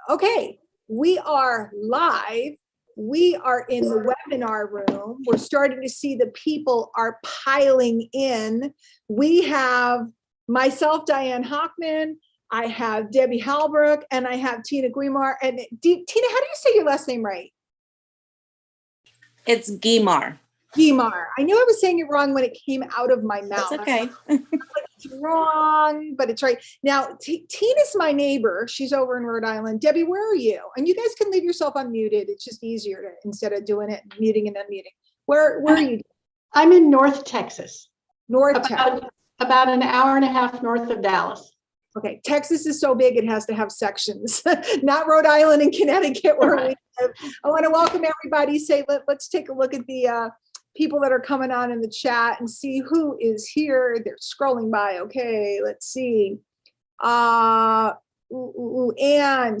Okay, we are live. We are in the webinar room. We're starting to see the people are piling in. We have myself, Diane Hochman. I have Debbie Halbrook, and I have Tina Guimar. And Tina, how do you say your last name right? It's Guimar. Guimar. I knew I was saying it wrong when it came out of my mouth. That's okay. It's wrong, but it's right. Now, Tina's my neighbor. She's over in Rhode Island. Debbie, where are you? And you guys can leave yourself unmuted. It's just easier to, instead of doing it, muting and unmuting. Where are you? I'm in North Texas. Texas. About an hour and a half north of Dallas. Okay, Texas is so big it has to have sections, not Rhode Island and Connecticut where we live. I want to welcome everybody. Let's take a look at the people that are coming on in the chat and see who is here. They're scrolling by. Okay, let's see. Anne,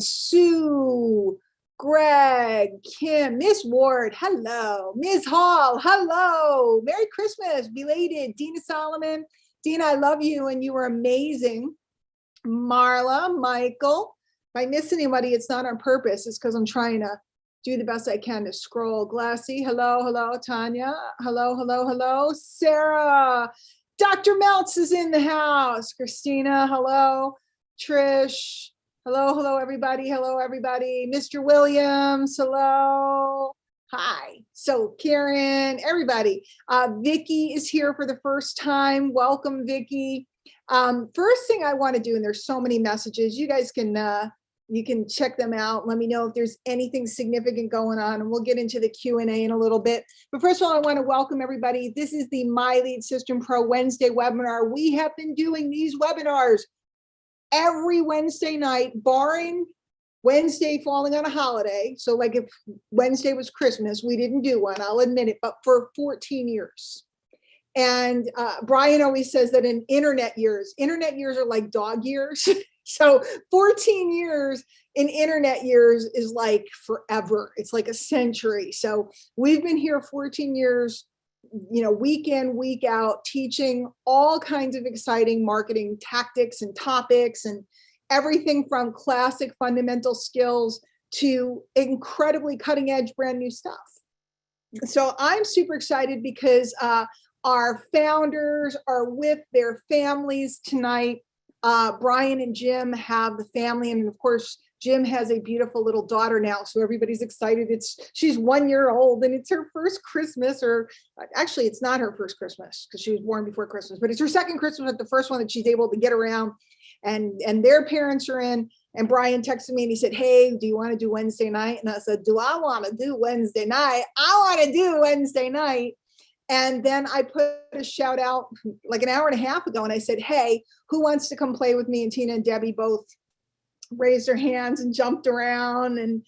Sue, Greg, Kim, Miss Ward, hello. Ms. Hall, hello. Merry Christmas, belated. Dina Solomon. Dina, I love you and you were amazing. Marla, Michael. If I miss anybody, it's not on purpose. It's because I'm trying to do the best I can to scroll. Glassy, hello. Tanya, hello. Sarah, Dr. Meltz is in the house. Christina, hello. Trish, hello, everybody. Mr. Williams, hello. Hi. So Karen, everybody. Vicky is here for the first time. Welcome, Vicky. First thing I want to do, and there's so many messages, you guys can you can check them out. Let me know if there's anything significant going on, and we'll get into the Q&A in a little bit. But first of all, I want to welcome everybody. This is the My Lead System Pro Wednesday webinar. We have been doing these webinars every Wednesday night, barring Wednesday falling on a holiday. So like if Wednesday was Christmas, we didn't do one, I'll admit it, but for 14 years. And Brian always says that in internet years are like dog years. So 14 years in internet years is like forever. It's like a century. So we've been here 14 years, week in, week out, teaching all kinds of exciting marketing tactics and topics and everything from classic fundamental skills to incredibly cutting edge, brand new stuff. So I'm super excited because our founders are with their families tonight. Brian and Jim have the family, and of course, Jim has a beautiful little daughter now, so everybody's excited. She's 1 year old, and it's her first Christmas, or actually, it's not her first Christmas because she was born before Christmas, but it's her second Christmas, but the first one that she's able to get around, and their parents are in. And Brian texted me and he said, "Hey, do you want to do Wednesday night?" And I said, "Do I want to do Wednesday night? I want to do Wednesday night." And then I put a shout out like an hour and a half ago, and I said, "Hey, who wants to come play with me?" And Tina and Debbie both raised their hands and jumped around and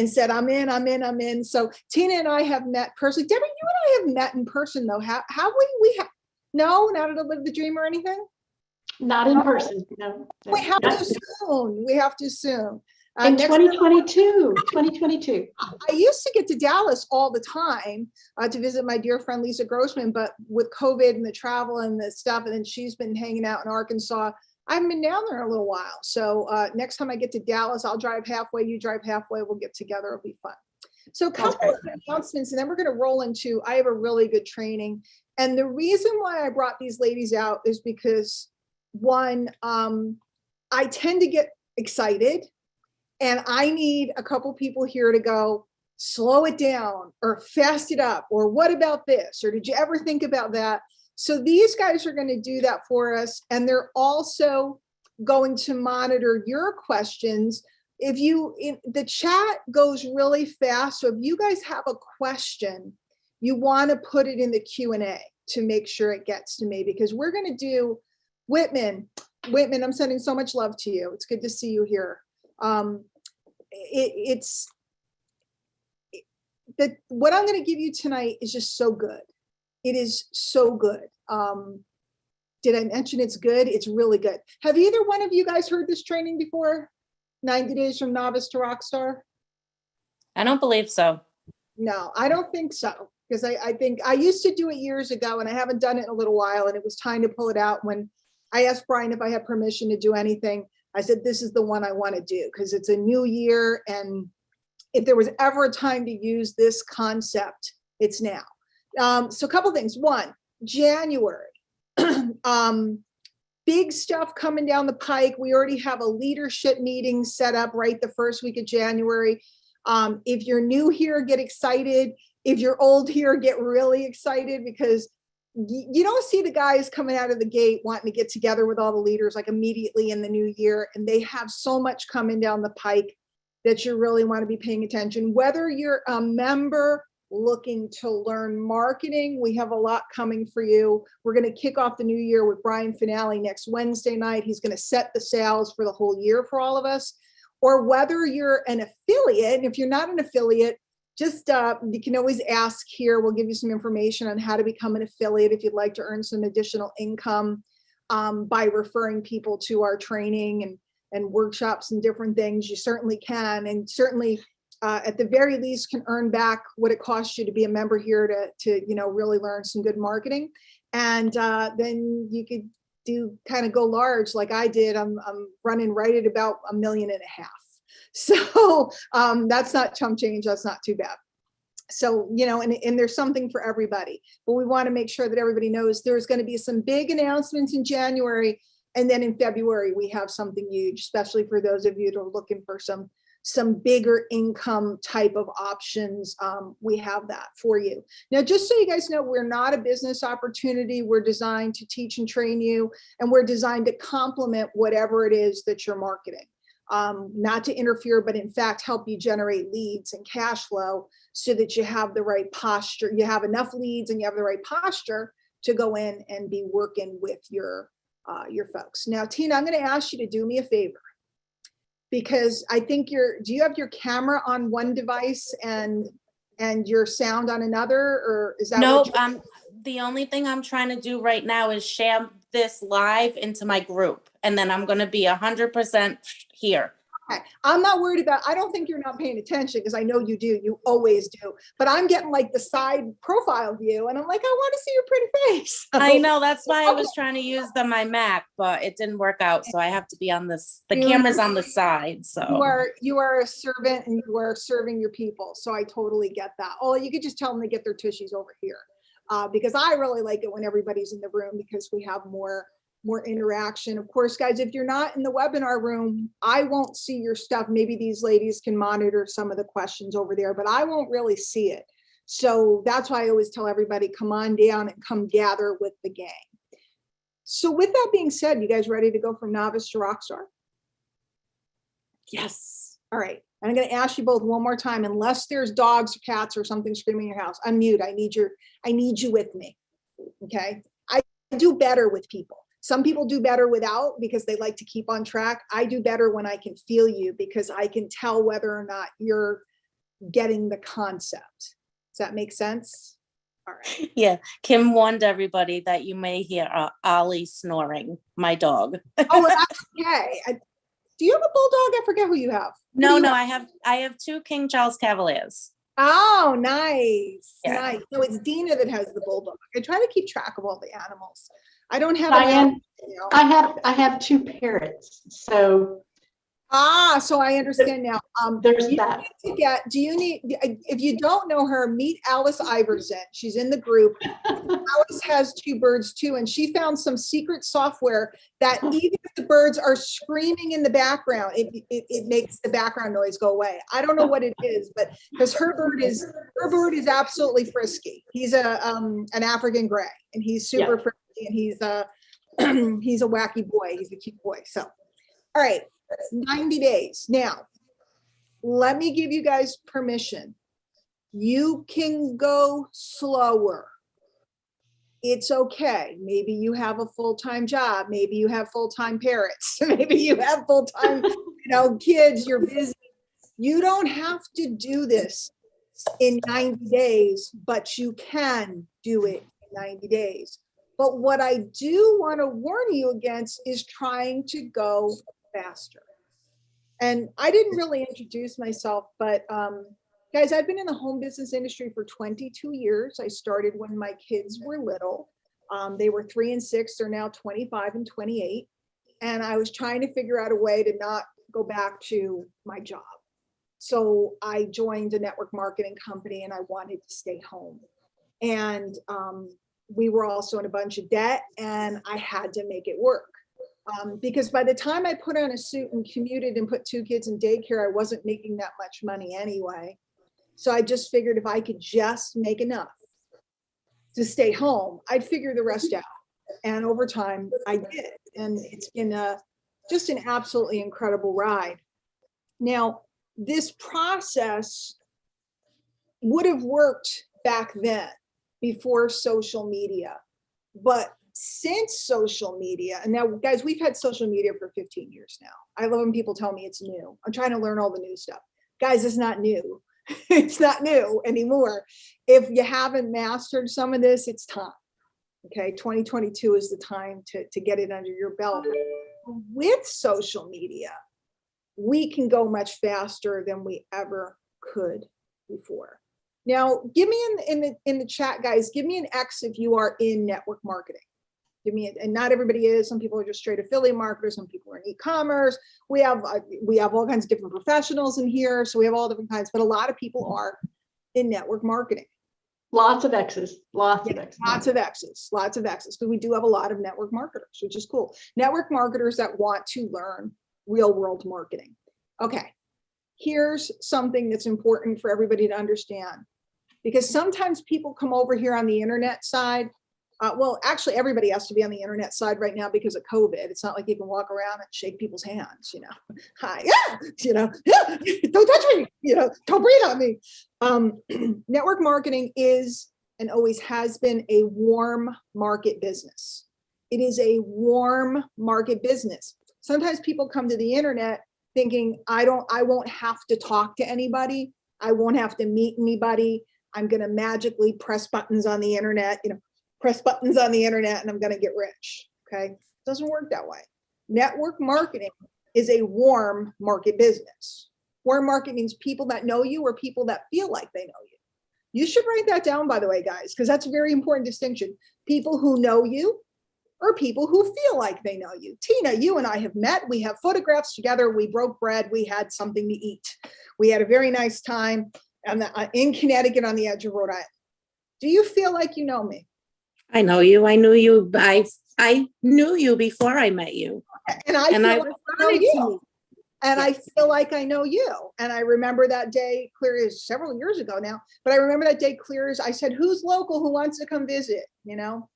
said, I'm in. So Tina and I have met personally. Debbie, you and I have met in person though. How we have? No, not to live the dream or anything? Not in person, no. We have to soon. In 2022. I used to get to Dallas all the time to visit my dear friend Lisa Grossman, but with COVID and the travel and the stuff, and then she's been hanging out in Arkansas. I haven't been down there in a little while. So next time I get to Dallas, I'll drive halfway, you drive halfway, we'll get together, it'll be fun. So a couple of announcements, and then we're gonna roll into, I have a really good training. And the reason why I brought these ladies out is because one, I tend to get excited, and I need a couple people here to go, slow it down or fast it up, or what about this? Or did you ever think about that? So these guys are going to do that for us. And they're also going to monitor your questions. The chat goes really fast. So if you guys have a question, you want to put it in the Q&A to make sure it gets to me, because we're going to do Whitman, I'm sending so much love to you. It's good to see you here. What I'm going to give you tonight is just so good. It is so good. Did I mention it's good? It's really good. Have either one of you guys heard this training before? 90 Days from Novice to Rockstar? I don't believe so. No, I don't think so. Because I think I used to do it years ago, and I haven't done it in a little while, and it was time to pull it out when I asked Brian if I had permission to do anything. I said, this is the one I want to do because it's a new year. And if there was ever a time to use this concept, it's now. So a couple things. One, January. Big stuff coming down the pike. We already have a leadership meeting set up right the first week of January. If you're new here, get excited. If you're old here, get really excited because you don't see the guys coming out of the gate wanting to get together with all the leaders like immediately in the new year. And they have so much coming down the pike that you really want to be paying attention. Whether you're a member looking to learn marketing, we have a lot coming for you. We're going to kick off the new year with Brian Finale next Wednesday night. He's going to set the sales for the whole year for all of us. Or whether you're an affiliate, and if you're not an affiliate, just you can always ask here. We'll give you some information on how to become an affiliate if you'd like to earn some additional income by referring people to our training and workshops and different things. You certainly can, and certainly at the very least can earn back what it costs you to be a member here to really learn some good marketing. And then you could kind of go large like I did. I'm running right at about $1.5 million. So that's not chump change. That's not too bad. So, and there's something for everybody, but we want to make sure that everybody knows there's going to be some big announcements in January. And then in February, we have something huge, especially for those of you that are looking for some bigger income type of options. We have that for you. Now, just so you guys know, we're not a business opportunity. We're designed to teach and train you, and we're designed to complement whatever it is that you're marketing. Not to interfere, but in fact, help you generate leads and cash flow so that you have the right posture. You have enough leads and you have the right posture to go in and be working with your folks. Now, Tina, I'm going to ask you to do me a favor, because I think do you have your camera on one device and your sound on another, or is that? No, the only thing I'm trying to do right now is share this live into my group, and then I'm going to be 100% here. Okay. I'm not worried about, I don't think you're not paying attention because I know you do. You always do. But I'm getting like the side profile view and I'm like, I want to see your pretty face. I know. That's why I was trying to use my Mac, but it didn't work out. So I have to be on this. The camera's on the side. So you are a servant and you are serving your people. So I totally get that. Oh, you could just tell them to get their tushies over here. Because I really like it when everybody's in the room because we have more interaction. Of course, guys, if you're not in the webinar room, I won't see your stuff. Maybe these ladies can monitor some of the questions over there, but I won't really see it. So that's why I always tell everybody, come on down and come gather with the gang. So with that being said, you guys ready to go from novice to rockstar? yes. All right. I'm going to ask you both one more time, unless there's dogs or cats or something screaming in your house. Unmute. I need you with me. Okay. I do better with people. Some people do better without because they like to keep on track. I do better when I can feel you because I can tell whether or not you're getting the concept. Does that make sense? All right. Yeah. Kim warned everybody that you may hear Ollie snoring, my dog. Oh, that's okay. Do you have a bulldog? I forget who you have. No, I have 2 King Charles Cavaliers. Oh, nice. Yeah. Nice. So it's Dina that has the bulldog. I try to keep track of all the animals. I don't have Diane, I have 2 parrots. So so I understand now. there's that. If you don't know her, meet Alice Iverson. She's in the group. Alice has 2 birds too, and she found some secret software that even if the birds are screaming in the background, it makes the background noise go away. I don't know what it is, but because her bird is absolutely frisky. He's an African gray, and he's super frisky, and he's a wacky boy. He's a cute boy. So, all right. 90 days. Now, let me give you guys permission. You can go slower. It's okay. Maybe you have a full-time job. Maybe you have full-time parents. Maybe you have full-time, kids. You're busy. You don't have to do this in 90 days, but you can do it in 90 days. But what I do want to warn you against is trying to go faster. And I didn't really introduce myself, but guys, I've been in the home business industry for 22 years. I started when my kids were little. They were 3 and 6. They're now 25 and 28. and I was trying to figure out a way to not go back to my job. So I joined a network marketing company and I wanted to stay home. And we were also in a bunch of debt and I had to make it work. Because by the time I put on a suit and commuted and put 2 kids in daycare, I wasn't making that much money anyway. So I just figured if I could just make enough to stay home, I'd figure the rest out. And over time I did. And it's been just an absolutely incredible ride. Now, this process would have worked back then before social media, but since social media, and now guys, we've had social media for 15 years now. I love when people tell me it's new. I'm trying to learn all the new stuff. Guys, it's not new. It's not new anymore. If you haven't mastered some of this, it's time. Okay, 2022 is the time to get it under your belt. With social media, we can go much faster than we ever could before. Now, give me in the chat, guys, give me an X if you are in network marketing. Give me it, and not everybody is. Some people are just straight affiliate marketers. Some people are in e-commerce. We have all kinds of different professionals in here, so we have all different kinds. But a lot of people are in network marketing. Lots of X's, lots of X's. Lots of X's, lots of X's. Because we do have a lot of network marketers, which is cool. Network marketers that want to learn real world marketing. Okay, here's something that's important for everybody to understand. Because sometimes people come over here on the internet side. Well, actually, everybody has to be on the internet side right now because of COVID. It's not like you can walk around and shake people's hands, you know. Hi, yeah, you know, yeah, don't touch me, you know, don't breathe on me. Network marketing is and always has been a warm market business. It is a warm market business. Sometimes people come to the internet thinking, I won't have to talk to anybody. I won't have to meet anybody. I'm going to magically press buttons on the internet, you know, press buttons on the internet and I'm going to get rich. Okay. It doesn't work that way. Network marketing is a warm market business. Warm market means people that know you or people that feel like they know you. You should write that down, by the way, guys, because that's a very important distinction. People who know you or people who feel like they know you. Tina, you and I have met. We have photographs together. We broke bread. We had something to eat. We had a very nice time in Connecticut on the edge of Rhode Island. Do you feel like you know me? I know you. I knew you. I knew you before I met you. And I feel like I know you. And I remember that day clear as several years ago now, but I remember that day clear as I said, who's local, who wants to come visit, you know?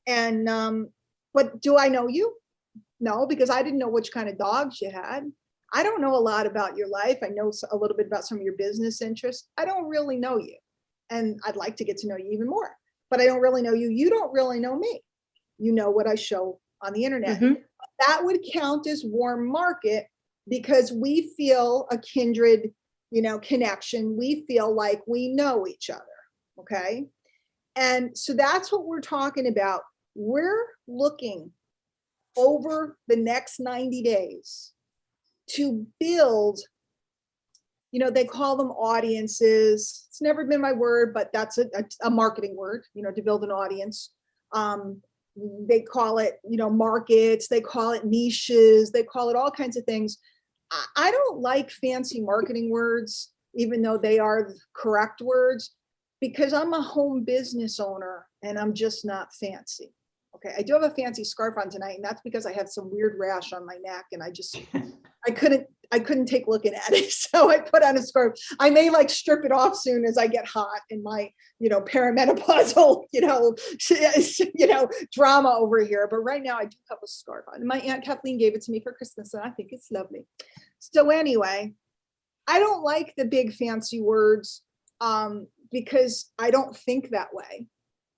And, but do I know you? No, because I didn't know which kind of dogs you had. I don't know a lot about your life. I know a little bit about some of your business interests. I don't really know you. And I'd like to get to know you even more. But I don't really know you. You don't really know me. You know what I show on the internet. Mm-hmm. That would count as warm market because we feel a kindred, you know, connection. We feel like we know each other. Okay. And so that's what we're talking about. We're looking over the next 90 days to build, you know, they call them audiences. It's never been my word, but that's a marketing word, you know, to build an audience. They call it, you know, markets, they call it niches, they call it all kinds of things. I don't like fancy marketing words, even though they are the correct words, because I'm a home business owner and I'm just not fancy. Okay, I do have a fancy scarf on tonight, and that's because I have some weird rash on my neck, and I couldn't take looking at it, so I put on a scarf. I may like strip it off soon as I get hot in my, you know, perimenopausal, you know, drama over here. But right now I do have a scarf on. My Aunt Kathleen gave it to me for Christmas, and I think it's lovely. So anyway, I don't like the big fancy words because I don't think that way.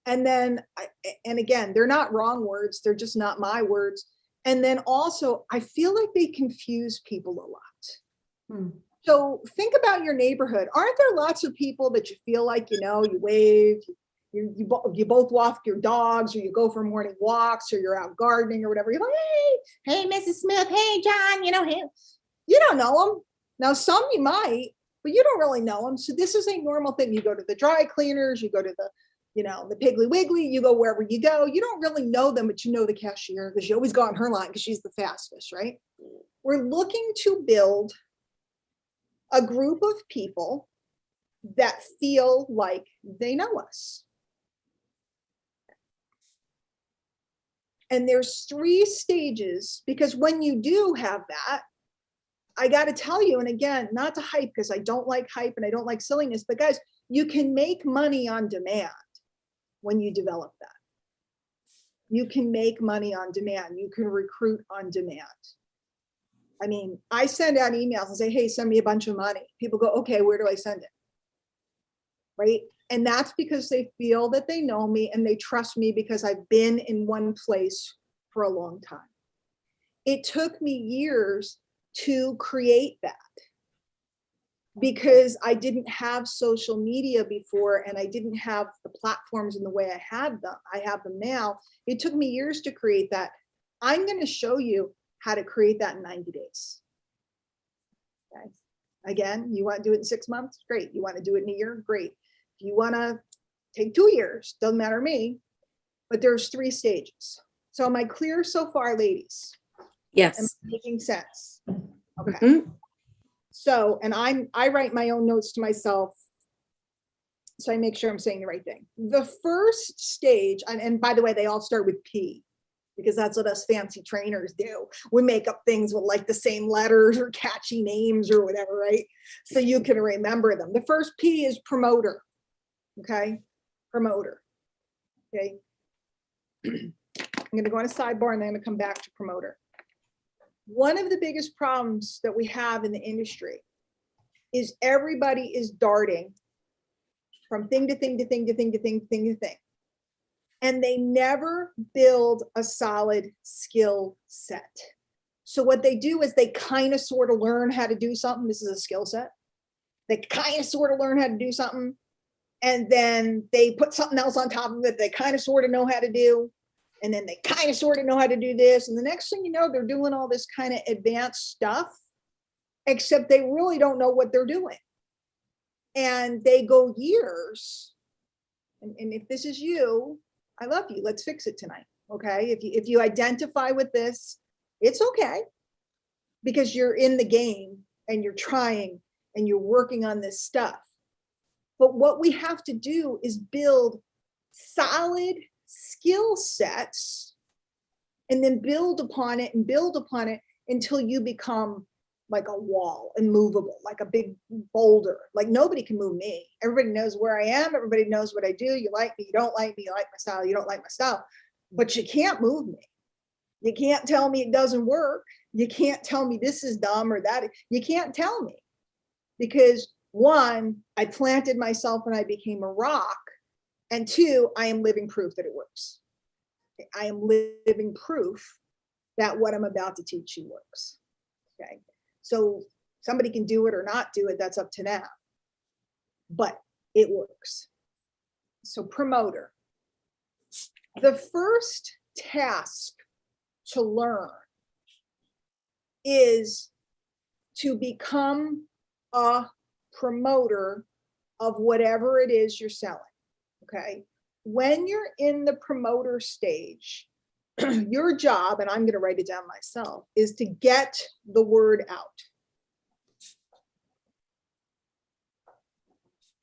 And then, and again, they're not wrong words. They're just not my words. And then also, I feel like they confuse people a lot. So think about your neighborhood. Aren't there lots of people that you feel like, you know, you wave, you both walk your dogs, or you go for morning walks, or you're out gardening or whatever. You're like, hey, Mrs. Smith, hey, John, you know him. You don't know them. Now, some you might, but you don't really know them. So this is a normal thing. You go to the dry cleaners, you go to the you know, the Piggly Wiggly, you go wherever you go. You don't really know them, but you know the cashier because you always go on her line because she's the fastest, right? We're looking to build a group of people that feel like they know us. And there's 3 stages, because when you do have that, I got to tell you, and again, not to hype, because I don't like hype and I don't like silliness, but guys, you can make money on demand when you develop that. You can make money on demand. You can recruit on demand. I mean, I send out emails and say, hey, send me a bunch of money. People go, okay, where do I send it? Right? And that's because they feel that they know me and they trust me because I've been in one place for a long time. It took me years to create that because I didn't have social media before and I didn't have the platforms in the way I had them. I have them now. It took me years to create that. I'm going to show you how to create that in 90 days. Okay. Again, you want to do it in 6 months? Great. You want to do it in a year? Great. If you want to take 2 years, doesn't matter to me, but there's 3 stages. So am I clear so far, ladies? Yes. Am I making sense? Okay. Mhm. So, and I write my own notes to myself, so I make sure I'm saying the right thing. The first stage, and by the way, they all start with P, because that's what us fancy trainers do. We make up things with like the same letters or catchy names or whatever, right? So you can remember them. The first P is promoter. Okay, promoter. Okay. I'm going to go on a sidebar and then I'm going to come back to promoter. One of the biggest problems that we have in the industry is everybody is darting from thing to thing to thing to thing to thing to thing to thing. And they never build a solid skill set. So what they do is they kind of sort of learn how to do something. This is a skill set. They kind of sort of learn how to do something. And then they put something else on top of it they kind of sort of know how to do. And then they kind of sort of know how to do this. And the next thing you know, they're doing all this kind of advanced stuff, except they really don't know what they're doing. And they go years. And if this is you, I love you. Let's fix it tonight. Okay. If you identify with this, it's okay. Because you're in the game and you're trying and you're working on this stuff. But what we have to do is build solid skill sets and then build upon it until you become like a wall, immovable, like a big boulder. Like nobody can move me. Everybody knows where I am. Everybody knows what I do. You like me, you don't like me, you like my style, you don't like my style, but you can't move me. You can't tell me it doesn't work. You can't tell me this is dumb or that. You can't tell me, because 1, I planted myself and I became a rock. And 2, I am living proof that it works. I am living proof that what I'm about to teach you works. Okay. So somebody can do it or not do it. That's up to them. But it works. So promoter. The first task to learn is to become a promoter of whatever it is you're selling. Okay. When you're in the promoter stage, your job, and I'm going to write it down myself, is to get the word out.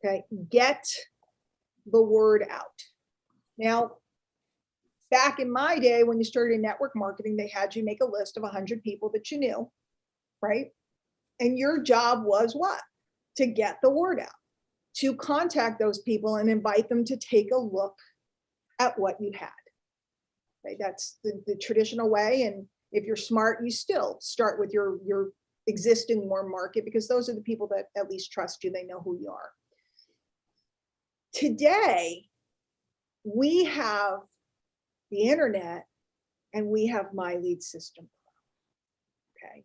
Okay. Get the word out. Now, back in my day, when you started in network marketing, they had you make a list of 100 people that you knew, right? And your job was what? To get the word out, to contact those people and invite them to take a look at what you had. Right? That's the traditional way. And if you're smart, you still start with your existing warm market, because those are the people that at least trust you. They know who you are. Today, we have the internet and we have My Lead System Pro. Okay.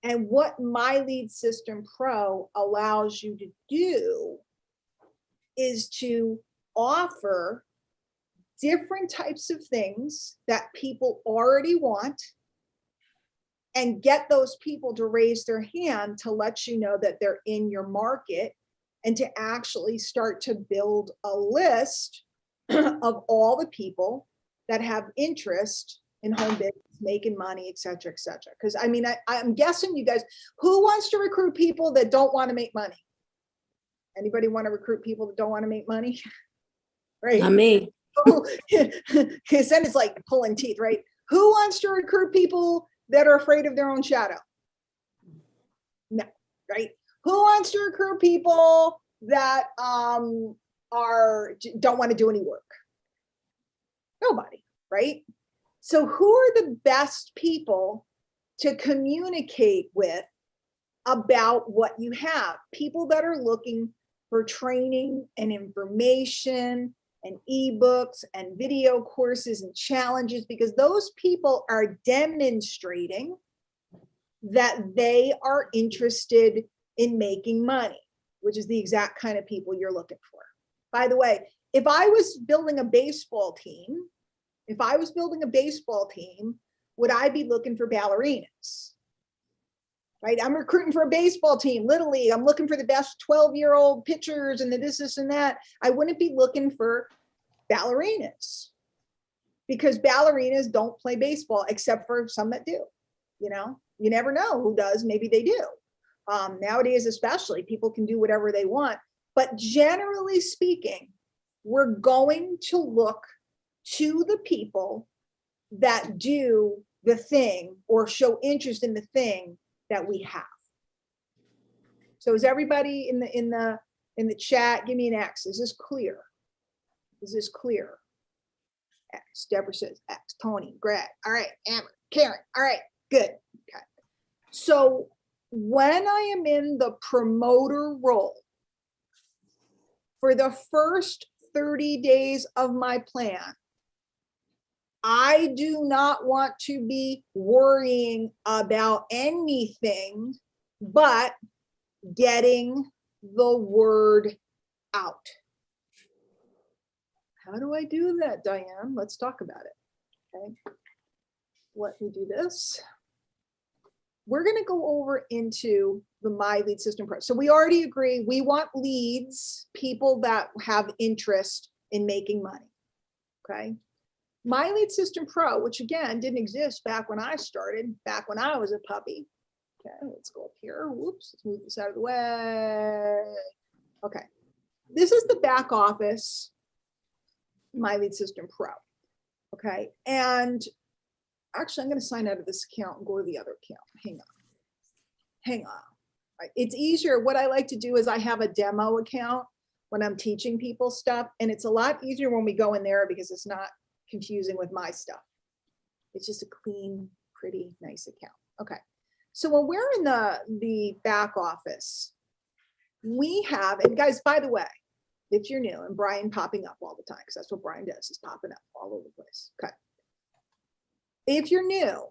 And what My Lead System Pro allows you to do is to offer different types of things that people already want and get those people to raise their hand to let you know that they're in your market, and to actually start to build a list of all the people that have interest in home business, making money, et cetera, et cetera. Because I mean, I'm guessing you guys, who wants to recruit people that don't want to make money? Anybody want to recruit people that don't want to make money? Right? Not me. Because then it's like pulling teeth, right? Who wants to recruit people that are afraid of their own shadow? No, right? Who wants to recruit people that don't want to do any work? Nobody, right? So who are the best people to communicate with about what you have? People that are looking for training and information and ebooks and video courses and challenges, because those people are demonstrating that they are interested in making money, which is the exact kind of people you're looking for. By the way, if I was building a baseball team, would I be looking for ballerinas? Right? I'm recruiting for a baseball team, Little League. I'm looking for the best 12-year-old pitchers and the this and that. I wouldn't be looking for ballerinas, because ballerinas don't play baseball, except for some that do. You know, you never know who does. Maybe they do. Nowadays, especially, people can do whatever they want. But generally speaking, we're going to look to the people that do the thing or show interest in the thing that we have. So is everybody in the chat? Give me an X. Is this clear? Is this clear? X. Deborah says X. Tony, Greg. All right. Amber, Karen. All right. Good. Okay. So when I am in the promoter role for the first 30 days of my plan, I do not want to be worrying about anything but getting the word out. How do I do that, Diane? Let's talk about it. Okay. Let me do this. We're going to go over into the My Lead System Pro. So we already agree we want leads, people that have interest in making money. Okay. My Lead System Pro, which again didn't exist back when I started, back when I was a puppy. Okay, let's go up here. Whoops, let's move this out of the way. Okay, this is the back office My Lead System Pro. Okay, and actually I'm going to sign out of this account and go to the other account. Hang on. Right. It's easier. What I like to do is I have a demo account when I'm teaching people stuff, and it's a lot easier when we go in there because it's not confusing with my stuff. It's just a clean, pretty, nice account. Okay. So when we're in the back office, we have, and guys, by the way, if you're new, and Brian popping up all the time, because that's what Brian does, is popping up all over the place. Okay. If you're new,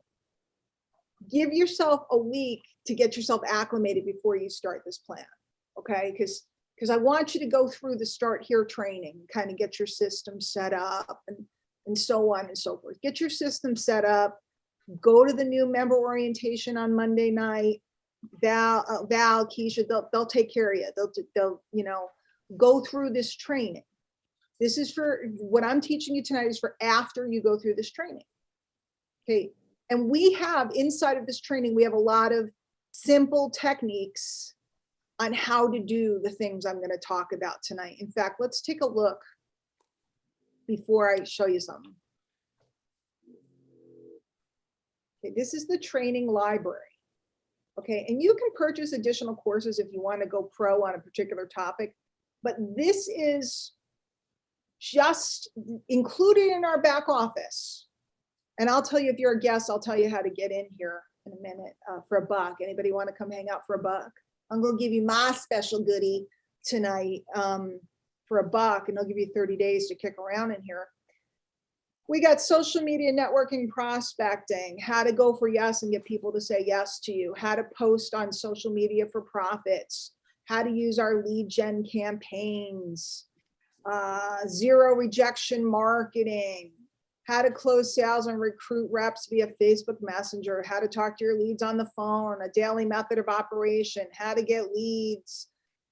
give yourself a week to get yourself acclimated before you start this plan. Okay. Because I want you to go through the Start Here training, kind of get your system set up and so on and so forth. Get your system set up. Go to the new member orientation on Monday night. Val, Keisha, they'll take care of you. They'll go through this training. This is for what I'm teaching you tonight is for after you go through this training. Okay. And we have inside of this training, we have a lot of simple techniques on how to do the things I'm going to talk about tonight. In fact, let's take a look before I show you something. Okay, this is the training library. Okay, and you can purchase additional courses if you want to go pro on a particular topic, but this is just included in our back office. And I'll tell you, if you're a guest, I'll tell you how to get in here in a minute for $1. Anybody want to come hang out for $1? I'm going to give you my special goodie tonight for $1, and I'll give you 30 days to kick around in here. We got social media networking, prospecting, how to go for yes and get people to say yes to you, how to post on social media for profits, how to use our lead gen campaigns, zero rejection marketing, how to close sales and recruit reps via Facebook Messenger, how to talk to your leads on the phone, a daily method of operation, how to get leads,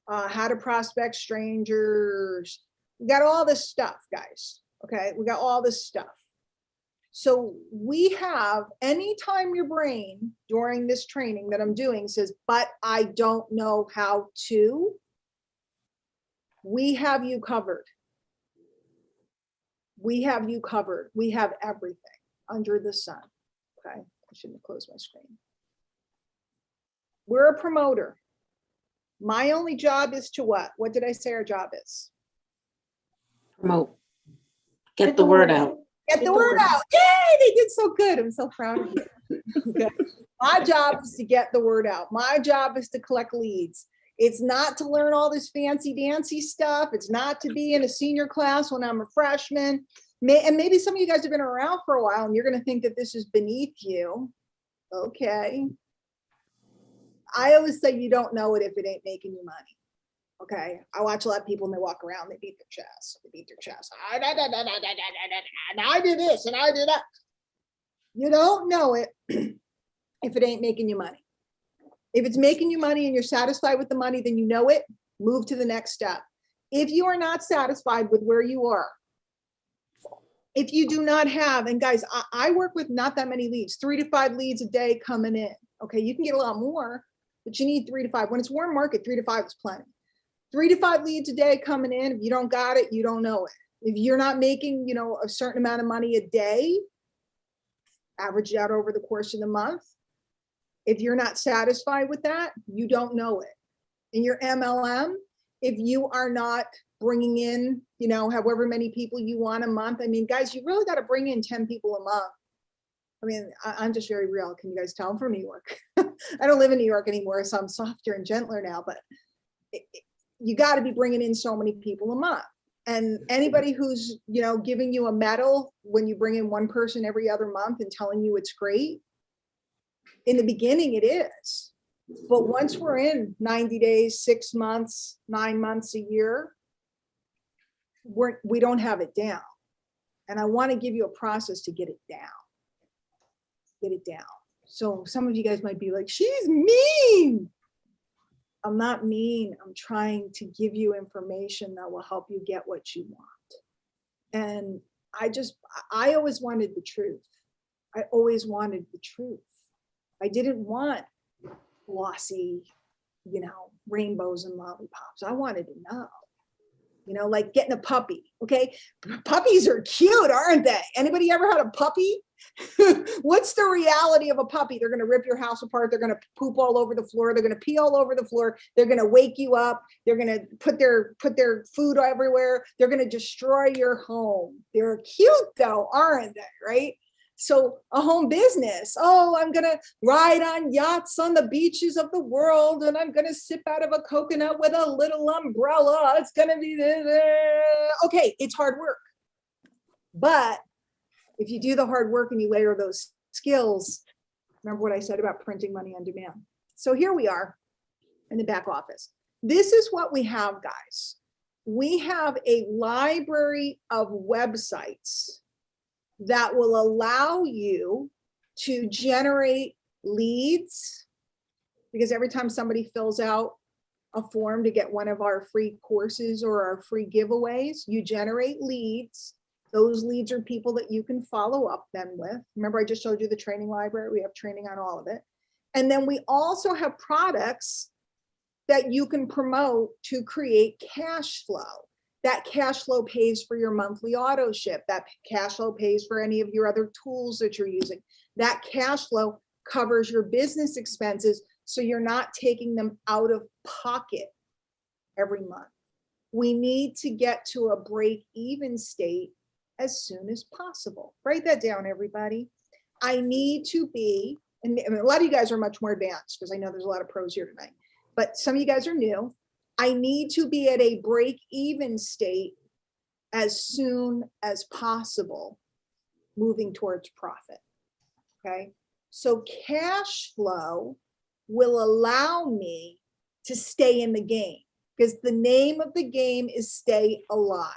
how to prospect strangers, We got all this stuff, guys. Okay, we got all this stuff. So we have, anytime your brain during this training that I'm doing says, but I don't know how to, we have you covered. We have you covered. We have everything under the sun. Okay, I shouldn't have closed my screen. We're a promoter. My only job is to what? What did I say our job is? Promote. Get the word out. Get the word out. Yay, they did so good. I'm so proud of you. Okay. My job is to get the word out. My job is to collect leads. It's not to learn all this fancy dancy stuff. It's not to be in a senior class when I'm a freshman. And maybe some of you guys have been around for a while and you're going to think that this is beneath you. Okay. I always say you don't know it if it ain't making you money. Okay. I watch a lot of people and they walk around, they beat their chest. They beat their chest. And I did this and I did that. You don't know it if it ain't making you money. If it's making you money and you're satisfied with the money, then you know it, move to the next step. If you are not satisfied with where you are, if you do not have, and guys, I work with not that many leads, 3 to 5 leads a day coming in. Okay, you can get a lot more, but you need 3 to 5. When it's warm market, 3 to 5 is plenty. 3 to 5 leads a day coming in. If you don't got it, you don't know it. If you're not making, a certain amount of money a day, average it out over the course of the month. If you're not satisfied with that, you don't know it. In your MLM, if you are not bringing in, however many people you want a month, I mean, guys, you really got to bring in 10 people a month. I mean, I'm just very real. Can you guys tell I'm from New York? I don't live in New York anymore, so I'm softer and gentler now, but you got to be bringing in so many people a month. And anybody who's, giving you a medal when you bring in one person every other month and telling you it's great, in the beginning it is. But once we're in 90 days, 6 months, 9 months, a year, we don't have it down. And I want to give you a process to get it down. Get it down. So some of you guys might be like, she's mean. I'm not mean. I'm trying to give you information that will help you get what you want. And I always wanted the truth. I always wanted the truth. I didn't want glossy, rainbows and lollipops. I wanted to know, like getting a puppy. Okay. Puppies are cute, aren't they? Anybody ever had a puppy? What's the reality of a puppy? They're going to rip your house apart. They're going to poop all over the floor. They're going to pee all over the floor. They're going to wake you up. They're going to put their food everywhere. They're going to destroy your home. They're cute though, aren't they? Right? So a home business, I'm going to ride on yachts on the beaches of the world, and I'm going to sip out of a coconut with a little umbrella. It's going to be okay. It's hard work. But if you do the hard work and you layer those skills, remember what I said about printing money on demand. So here we are in the back office. This is what we have, guys. We have a library of websites that will allow you to generate leads, because every time somebody fills out a form to get one of our free courses or our free giveaways, you generate leads. Those leads are people that you can follow up them with. Remember, I just showed you the training library. We have training on all of it. And then we also have products that you can promote to create cash flow. That cash flow pays for your monthly auto ship. That cash flow pays for any of your other tools that you're using. That cash flow covers your business expenses, so you're not taking them out of pocket every month. We need to get to a break-even state as soon as possible. Write that down, everybody. I need to be, and a lot of you guys are much more advanced because I know there's a lot of pros here tonight, but some of you guys are new. I need to be at a break-even state as soon as possible, moving towards profit. Okay. So cash flow will allow me to stay in the game, because the name of the game is stay alive.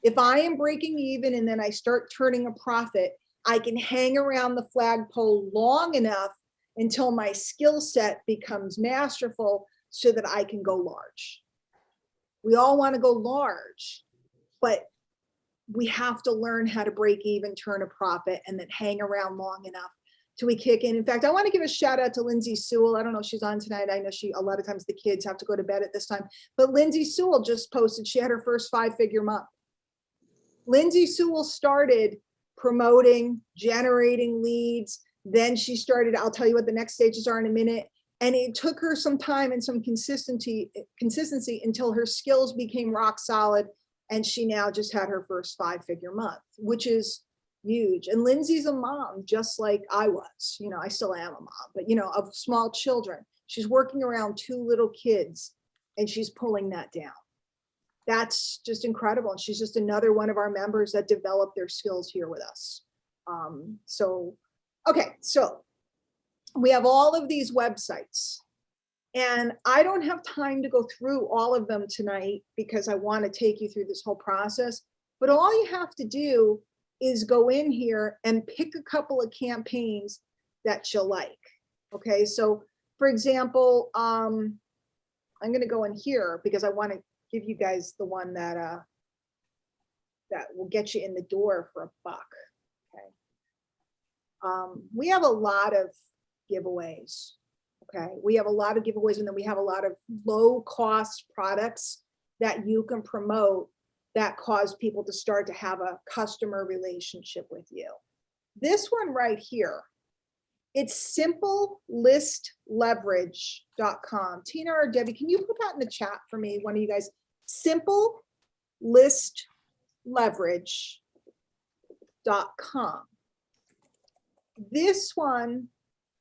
If I am breaking even and then I start turning a profit, I can hang around the flagpole long enough until my skill set becomes masterful so that I can go large. We all want to go large, but we have to learn how to break even, turn a profit, and then hang around long enough till we kick in. In fact, I want to give a shout out to Lindsay Sewell. I don't know if she's on tonight. I know a lot of times the kids have to go to bed at this time, but Lindsay Sewell just posted she had her first 5-figure month. Lindsay Sewell started promoting, generating leads. Then she started, I'll tell you what the next stages are in a minute. And it took her some time and some consistency until her skills became rock solid. And she now just had her first 5-figure month, which is huge. And Lindsay's a mom, just like I was. You know, I still am a mom, but, you know, of small children. She's working around 2 little kids and she's pulling that down. That's just incredible. And she's just another one of our members that developed their skills here with us. Okay, so we have all of these websites. And I don't have time to go through all of them tonight because I want to take you through this whole process. But all you have to do is go in here and pick a couple of campaigns that you like. Okay, so for example, I'm going to go in here because I want to give you guys the one that that will get you in the door for $1. Okay, we have a lot of giveaways. Okay, we have a lot of giveaways, and then we have a lot of low cost products that you can promote that cause people to start to have a customer relationship with you. This one right here, it's simplelistleverage.com. Tina or Debbie, can you put that in the chat for me, one of you guys? Simplelistleverage.com. This one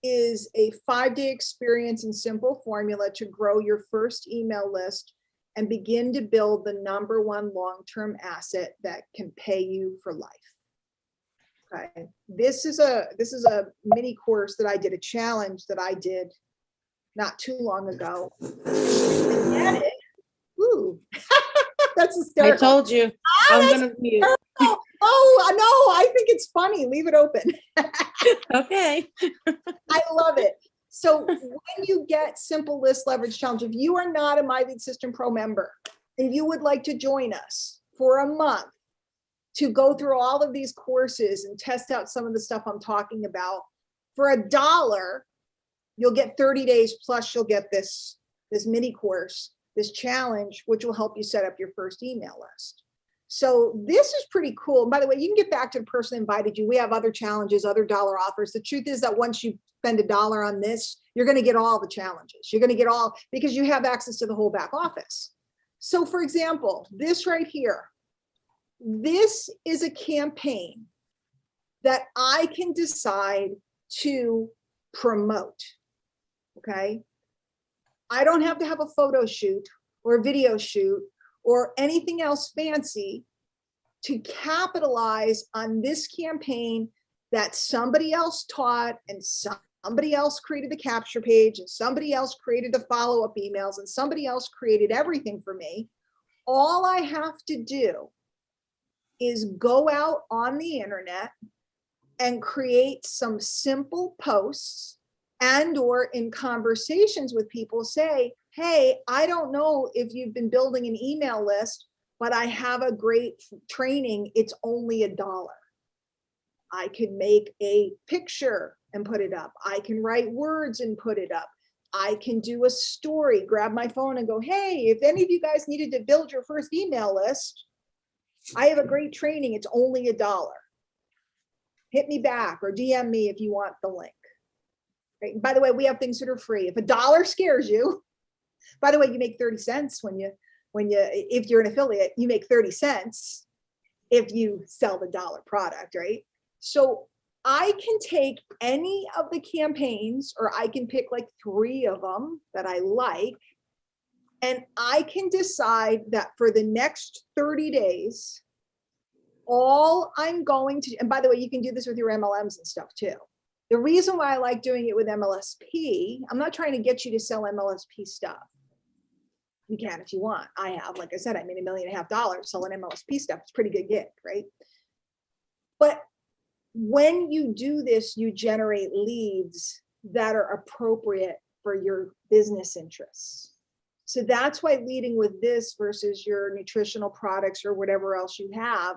is a 5-day experience and simple formula to grow your first email list and begin to build the #1 long-term asset that can pay you for life. Okay, this is a mini course that I did, a challenge that I did not too long ago. Ooh, that's hysterical. I told you. I'm gonna mute. Oh no, I think it's funny. Leave it open. Okay. I love it. So when you get Simple List Leverage Challenge, if you are not a My Lead System Pro member and you would like to join us for a month to go through all of these courses and test out some of the stuff I'm talking about, for $1, you'll get 30 days plus you'll get this mini course, this challenge, which will help you set up your first email list. So this is pretty cool. And by the way, you can get back to the person that invited you. We have other challenges, other dollar offers. The truth is that once you spend $1 on this, you're going to get all the challenges. You're going to get all, because you have access to the whole back office. So for example, this right here, this is a campaign that I can decide to promote. Okay. I don't have to have a photo shoot or a video shoot or anything else fancy to capitalize on this campaign that somebody else taught, and somebody else created the capture page, and somebody else created the follow-up emails, and somebody else created everything for me. All I have to do is go out on the internet and create some simple posts, and or in conversations with people say, hey, I don't know if you've been building an email list, but I have a great training. It's only $1. I can make a picture and put it up. I can write words and put it up. I can do a story, grab my phone and go, hey, if any of you guys needed to build your first email list, I have a great training. It's only $1. Hit me back or DM me if you want the link. Right? By the way, we have things that are free. If $1 scares you, by the way, you make 30 cents if you're an affiliate, you make 30 cents if you sell the $1 product, right? So I can take any of the campaigns, or I can pick like 3 of them that I like, and I can decide that for the next 30 days, all I'm going to, and by the way, you can do this with your MLMs and stuff too. The reason why I like doing it with Mlsp, I'm not trying to get you to sell Mlsp stuff. You can if you want. I have, like I said, I made $1.5 million selling Mlsp stuff. It's a pretty good gig, right? But when you do this, you generate leads that are appropriate for your business interests. So that's why leading with this versus your nutritional products or whatever else you have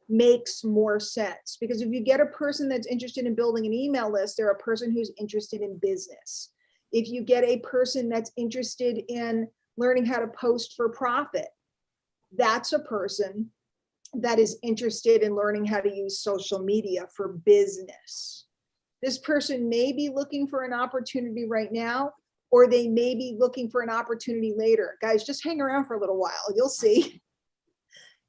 makes more sense. Because if you get a person that's interested in building an email list, they're a person who's interested in business. If you get a person that's interested in learning how to post for profit, that's a person that is interested in learning how to use social media for business. This person may be looking for an opportunity right now, or they may be looking for an opportunity later. Guys, just hang around for a little while. You'll see.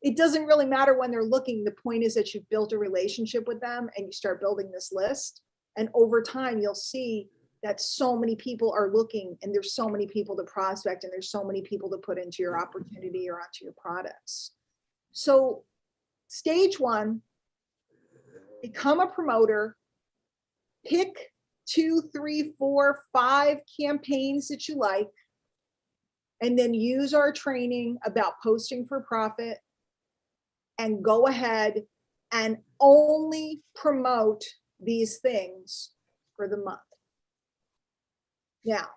It doesn't really matter when they're looking. The point is that you've built a relationship with them and you start building this list. And over time, you'll see that so many people are looking, and there's so many people to prospect, and there's so many people to put into your opportunity or onto your products. So stage one, become a promoter, pick 2, 3, 4, 5 campaigns that you like, and then use our training about posting for profit, and go ahead and only promote these things for the month. Now,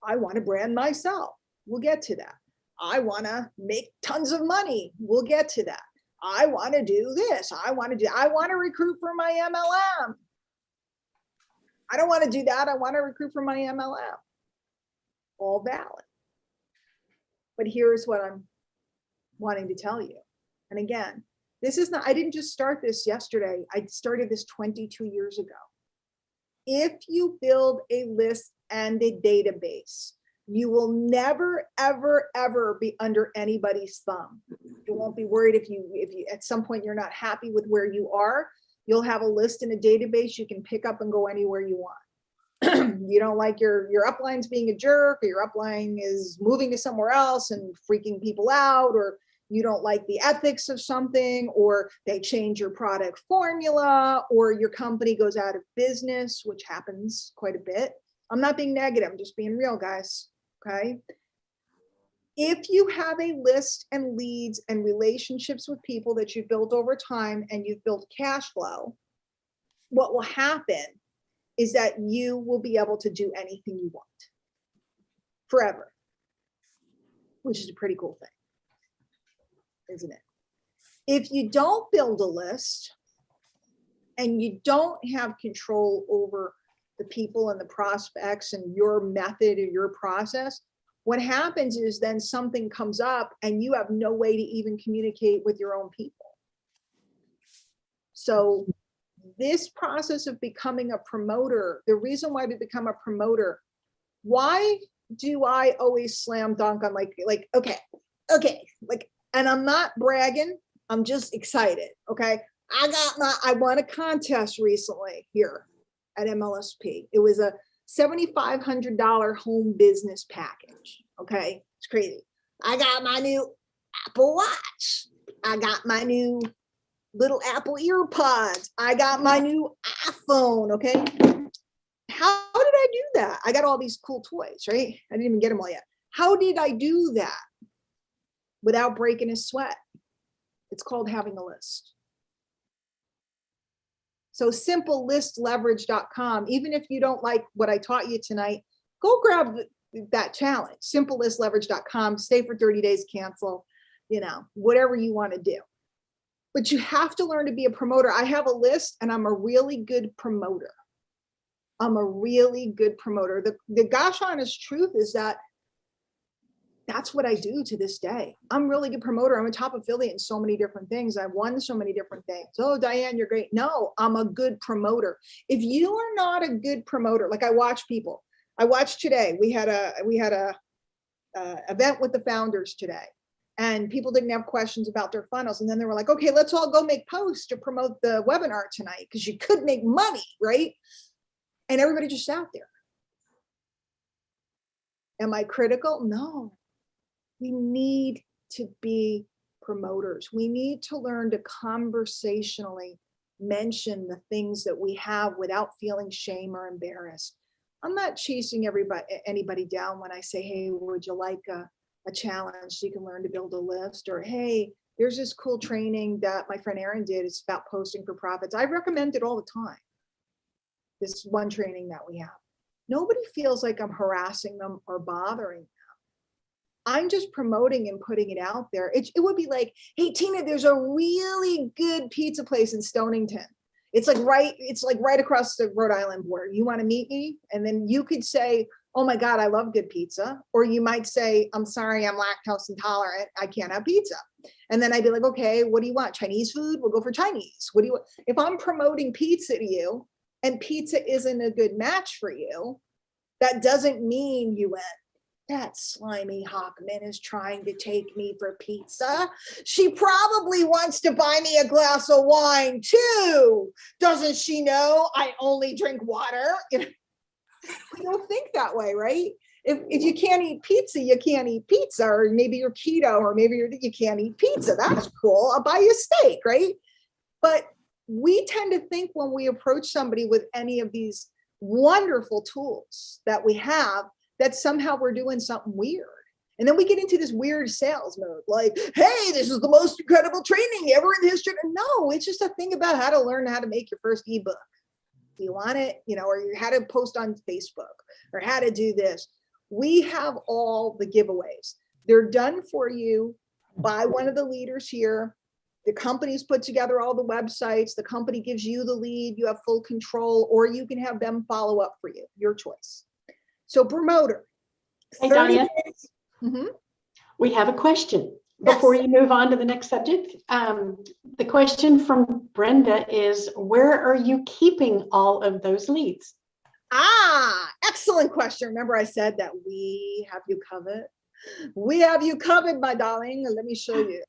I want to brand myself. We'll get to that. I want to make tons of money. We'll get to that. I want to do this. I want to recruit for my MLM. I don't want to do that. I want to recruit for my MLM. All valid. But here's what I'm wanting to tell you. And again, this is not, I didn't just start this yesterday. I started this 22 years ago. If you build a list and a database, you will never, ever, ever be under anybody's thumb. You won't be worried if you at some point you're not happy with where you are. You'll have a list in a database you can pick up and go anywhere you want. You don't like your upline's being a jerk, or your upline is moving to somewhere else and freaking people out, or you don't like the ethics of something, or they change your product formula, or your company goes out of business, which happens quite a bit. I'm not being negative, I'm just being real, guys, okay? If you have a list and leads and relationships with people that you've built over time and you've built cash flow, what will happen is that you will be able to do anything you want forever, which is a pretty cool thing, isn't it? If you don't build a list and you don't have control over the people and the prospects and your method or your process, what happens is then something comes up and you have no way to even communicate with your own people. So this process of becoming a promoter, the reason why we become a promoter, why do I always slam dunk on like, okay, like, and I'm not bragging, I'm just excited, okay? I won a contest recently here at Mlsp. It was a $7,500 home business package, okay? It's crazy. I got my new Apple Watch. I got my new little Apple EarPods. I got my new iPhone, okay? How did I do that? I got all these cool toys, right? I didn't even get them all yet. How did I do that without breaking a sweat? It's called having a list. So simplelistleverage.com, even if you don't like what I taught you tonight, go grab that challenge, simplelistleverage.com, stay for 30 days, cancel, you know, whatever you want to do. But you have to learn to be a promoter. I have a list and I'm a really good promoter. I'm a really good promoter. The gosh honest truth is that that's what I do to this day. I'm a really good promoter. I'm a top affiliate in so many different things. I've won so many different things. Oh, Diane, you're great. No, I'm a good promoter. If you are not a good promoter, like I watch people. I watched today. We had a event with the founders today, and people didn't have questions about their funnels. And then they were like, okay, let's all go make posts to promote the webinar tonight because you could make money, right? And everybody just sat there. Am I critical? No. We need to be promoters. We need to learn to conversationally mention the things that we have without feeling shame or embarrassed. I'm not chasing anybody down when I say, hey, would you like a challenge so you can learn to build a list? Or, hey, there's this cool training that my friend Erin did. It's about posting for profits. I recommend it all the time. This one training that we have. Nobody feels like I'm harassing them or bothering them. I'm just promoting and putting it out there. It would be like, hey, Tina, there's a really good pizza place in Stonington. It's like right across the Rhode Island border. You want to meet me? And then you could say, oh my God, I love good pizza. Or you might say, I'm sorry, I'm lactose intolerant. I can't have pizza. And then I'd be like, okay, what do you want? Chinese food? We'll go for Chinese. What do you want? If I'm promoting pizza to you and pizza isn't a good match for you, that doesn't mean you went, that slimy Hochman is trying to take me for pizza. She probably wants to buy me a glass of wine too. Doesn't she know I only drink water? We don't think that way, right? If you can't eat pizza, you can't eat pizza, or maybe you're keto, or maybe you can't eat pizza. That's cool. I'll buy you a steak, right? But we tend to think when we approach somebody with any of these wonderful tools that we have, that somehow we're doing something weird. And then we get into this weird sales mode, like, hey, this is the most incredible training ever in history. No, it's just a thing about how to learn how to make your first ebook. Do you want it? Or you how to post on Facebook, or how to do this. We have all the giveaways. They're done for you by one of the leaders here. The company's put together all the websites. The company gives you the lead. You have full control, or you can have them follow up for you, your choice. So promoter. Hey, Diane, we have a question before you move on to the next subject. The question from Brenda is, where are you keeping all of those leads? Excellent question. Remember I said that we have you covered? We have you covered, my darling. Let me show you.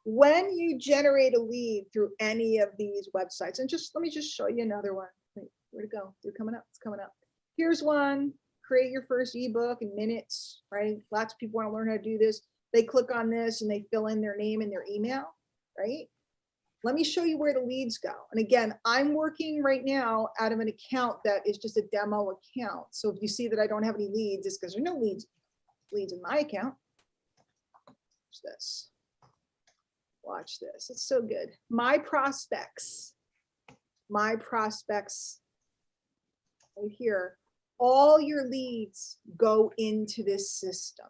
When you generate a lead through any of these websites, and let me just show you another one. Wait, where'd it go? They're coming up. It's coming up. Here's one. Create your first ebook in minutes, right? Lots of people want to learn how to do this. They click on this and they fill in their name and their email, right? Let me show you where the leads go. And again, I'm working right now out of an account that is just a demo account. So if you see that I don't have any leads, it's because there's no leads in my account. Watch this. Watch this. It's so good. My prospects right here. All your leads go into this system,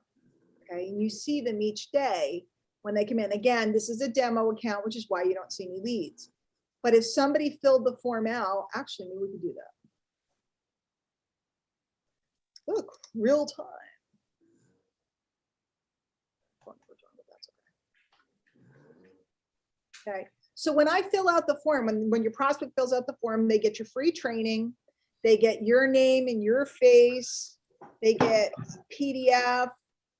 okay? And you see them each day when they come in. Again, this is a demo account, which is why you don't see any leads. But if somebody filled the form out, actually, maybe we could do that. Look, real time. Okay, so when I fill out the form, when your prospect fills out the form, they get your free training. They get your name and your face. They get PDF.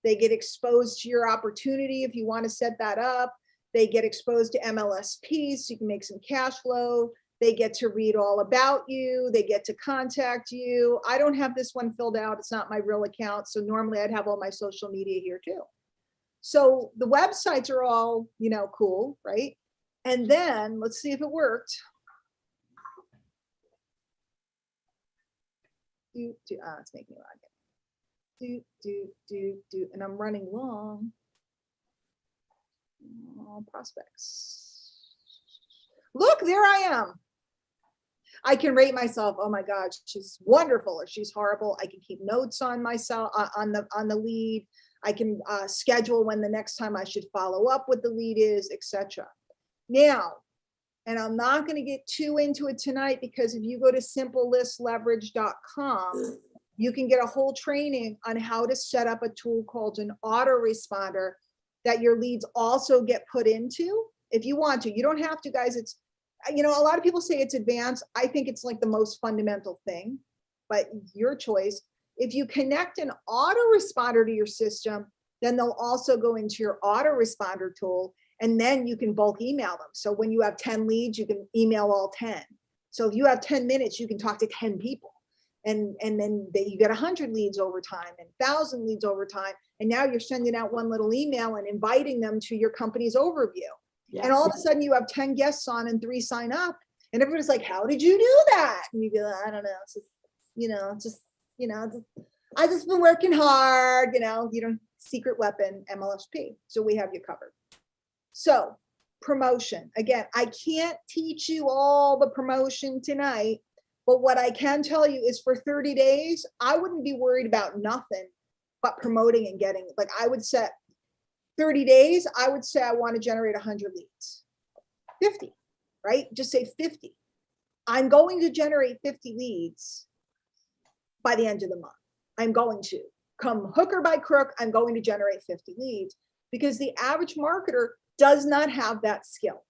They get exposed to your opportunity if you want to set that up. They get exposed to Mlsp so you can make some cash flow. They get to read all about you. They get to contact you. I don't have this one filled out. It's not my real account. So normally I'd have all my social media here too. So the websites are all, cool, right? And then let's see if it worked. It's making me log in. And I'm running long. Prospects. Look, there I am. I can rate myself. Oh my God, she's wonderful or she's horrible. I can keep notes on myself on the lead. I can schedule when the next time I should follow up with the lead is, etc. Now, and I'm not going to get too into it tonight because if you go to simplelistleverage.com, you can get a whole training on how to set up a tool called an autoresponder that your leads also get put into if you want to. You don't have to, guys. It's, a lot of people say it's advanced. I think it's like the most fundamental thing, but your choice. If you connect an autoresponder to your system, then they'll also go into your autoresponder tool. And then you can bulk email them. So when you have 10 leads, you can email all 10. So if you have 10 minutes, you can talk to 10 people. And then you get 100 leads over time and 1,000 leads over time. And now you're sending out one little email and inviting them to your company's overview. Yeah. And all of a sudden you have 10 guests on and 3 sign up. And everybody's like, how did you do that? And you go, I don't know. It's just, I just been working hard, secret weapon, Mlsp. So we have you covered. So promotion, again, I can't teach you all the promotion tonight, but what I can tell you is for 30 days, I wouldn't be worried about nothing but promoting and getting, like I would set 30 days, I would say I want to generate 100 leads, 50, right? Just say 50. I'm going to generate 50 leads by the end of the month. I'm going to, come hook or by crook, I'm going to generate 50 leads, because the average marketer does not have that skill.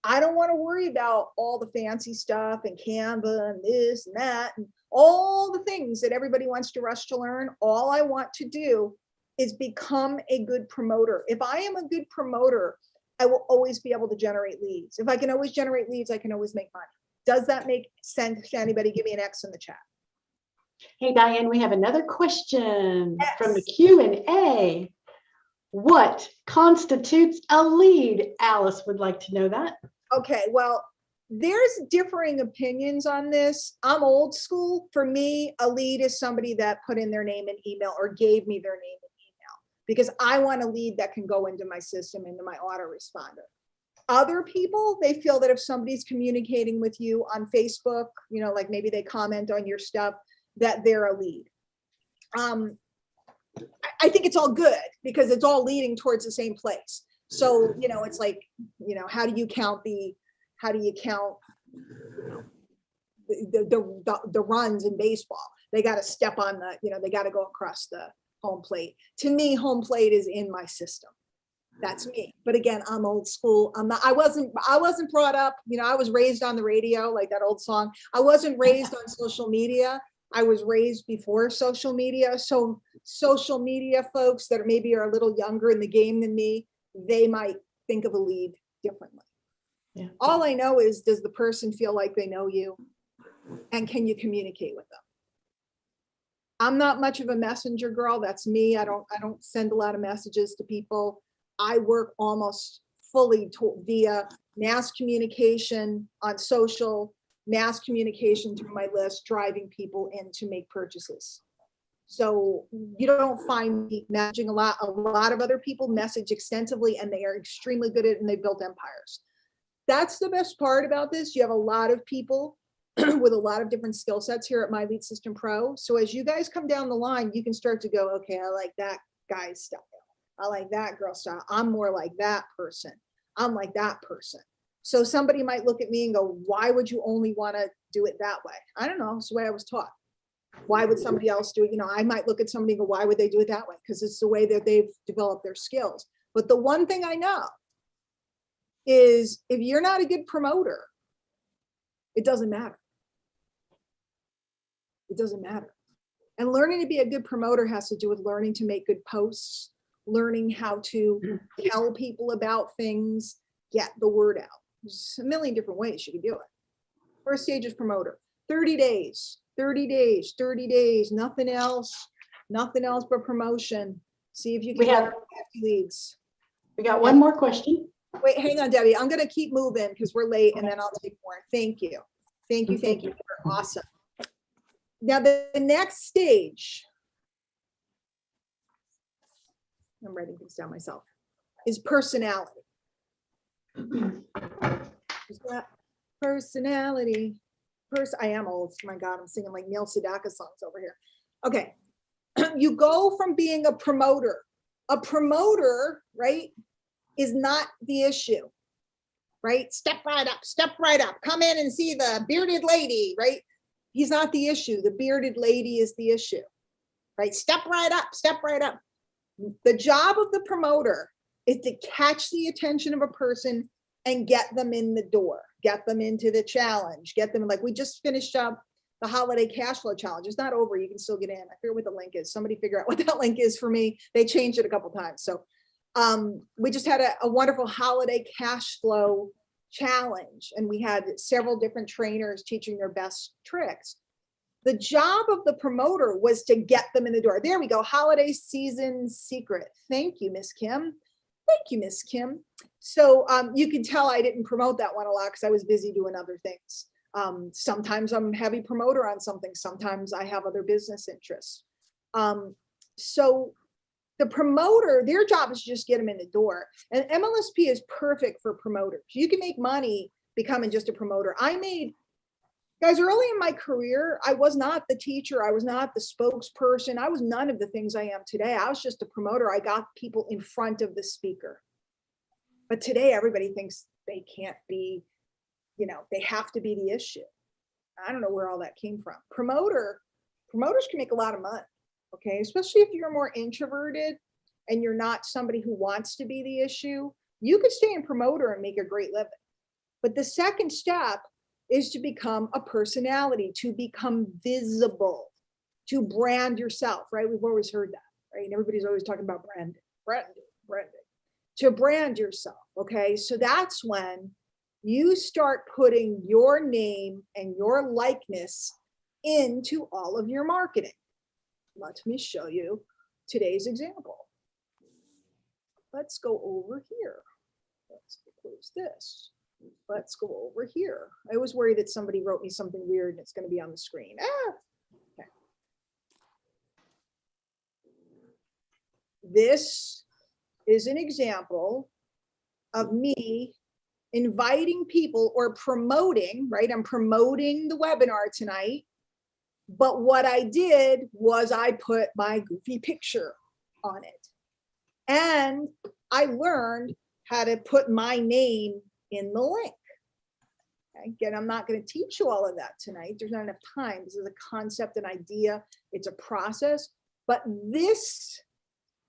I don't want to worry about all the fancy stuff and Canva and this and that and all the things that everybody wants to rush to learn. All I want to do is become a good promoter. If I am a good promoter, I will always be able to generate leads. If I can always generate leads, I can always make money. Does that make sense to anybody? Give me an X in the chat. Hey, Diane, we have another question Yes. from the Q&A. What constitutes a lead? Alice would like to know that. Okay, well, there's differing opinions on this. I'm old school. For me, a lead is somebody that put in their name and email or gave me their name and email, because I want a lead that can go into my system, into my autoresponder. Other people, they feel that if somebody's communicating with you on Facebook, you know, like maybe they comment on your stuff, that they're a lead. I think it's all good because it's all leading towards the same place. So, you know, it's like, you know, how do you count the runs in baseball? They got to step on the, you know, they got to go across the home plate. To me, home plate is in my system. That's me. But again, I'm old school. I wasn't brought up, you know, I was raised on the radio, like that old song. I wasn't raised on social media. I was raised before social media. So social media folks that maybe are a little younger in the game than me, they might think of a lead differently. Yeah. All I know is, does the person feel like they know you? And can you communicate with them? I'm not much of a messenger girl. That's me. I don't send a lot of messages to people. I work almost fully via mass communication on social, mass communication through my list, driving people in to make purchases. So you don't find me messaging a lot. A lot of other people message extensively and they are extremely good at it and they've built empires. That's the best part about this. You have a lot of people with a lot of different skill sets here at My Lead System Pro. So as you guys come down the line, you can start to go, okay, I like that guy's style. I like that girl style. I'm more like that person. I'm like that person. So somebody might look at me and go, why would you only want to do it that way? I don't know. It's the way I was taught. Why would somebody else do it? You know, I might look at somebody and go, why would they do it that way? Because it's the way that they've developed their skills. But the one thing I know is if you're not a good promoter, it doesn't matter. It doesn't matter. And learning to be a good promoter has to do with learning to make good posts, learning how to tell people about things, get the word out. There's a million different ways you can do it. First stage is promoter. 30 days, 30 days, 30 days, nothing else but promotion. See if you can get 50 leads. We got one more question. Wait, hang on, Debbie. I'm going to keep moving because we're late and then I'll take more. Thank you. Thank you. Thank you. You're awesome. Now, the next stage, I'm writing things down myself, is personality. Is that personality? I am old. My God, I'm singing like Neil Sedaka songs over here. Okay. You go from being a promoter. A promoter, right, is not the issue, right? Step right up. Come in and see the bearded lady, right? He's not the issue. The bearded lady is the issue, right? Step right up. The job of the promoter is to catch the attention of a person and get them in the door, get them into the challenge, get them, like we just finished up the holiday cash flow challenge. It's not over. You can still get in. I forget what the link is. Somebody figure out what that link is for me. They changed it a couple times. So we just had a wonderful holiday cash flow challenge and we had several different trainers teaching their best tricks. The job of the promoter was to get them in the door. There we go. Holiday season secret. Thank you, Miss Kim. Thank you, Miss Kim. So you can tell I didn't promote that one a lot because I was busy doing other things. Sometimes I'm a heavy promoter on something. Sometimes I have other business interests. So the promoter, their job is to just get them in the door. And Mlsp is perfect for promoters. You can make money becoming just a promoter. I made Guys, early in my career, I was not the teacher. I was not the spokesperson. I was none of the things I am today. I was just a promoter. I got people in front of the speaker. But today, everybody thinks they can't be, they have to be the issue. I don't know where all that came from. Promoters can make a lot of money, okay? Especially if you're more introverted and you're not somebody who wants to be the issue. You could stay in promoter and make a great living. But the second step is to become a personality, to become visible, to brand yourself, right? We've always heard that, right? And everybody's always talking about branding. To brand yourself, okay? So that's when you start putting your name and your likeness into all of your marketing. Let me show you today's example. Let's go over here. Let's close this. Let's go over here. I was worried that somebody wrote me something weird and it's going to be on the screen. Okay. This is an example of me inviting people or promoting, right? I'm promoting the webinar tonight. But what I did was I put my goofy picture on it. And I learned how to put my name in the link. Okay? Again, I'm not going to teach you all of that tonight. There's not enough time. This is a concept, an idea. It's a process. But this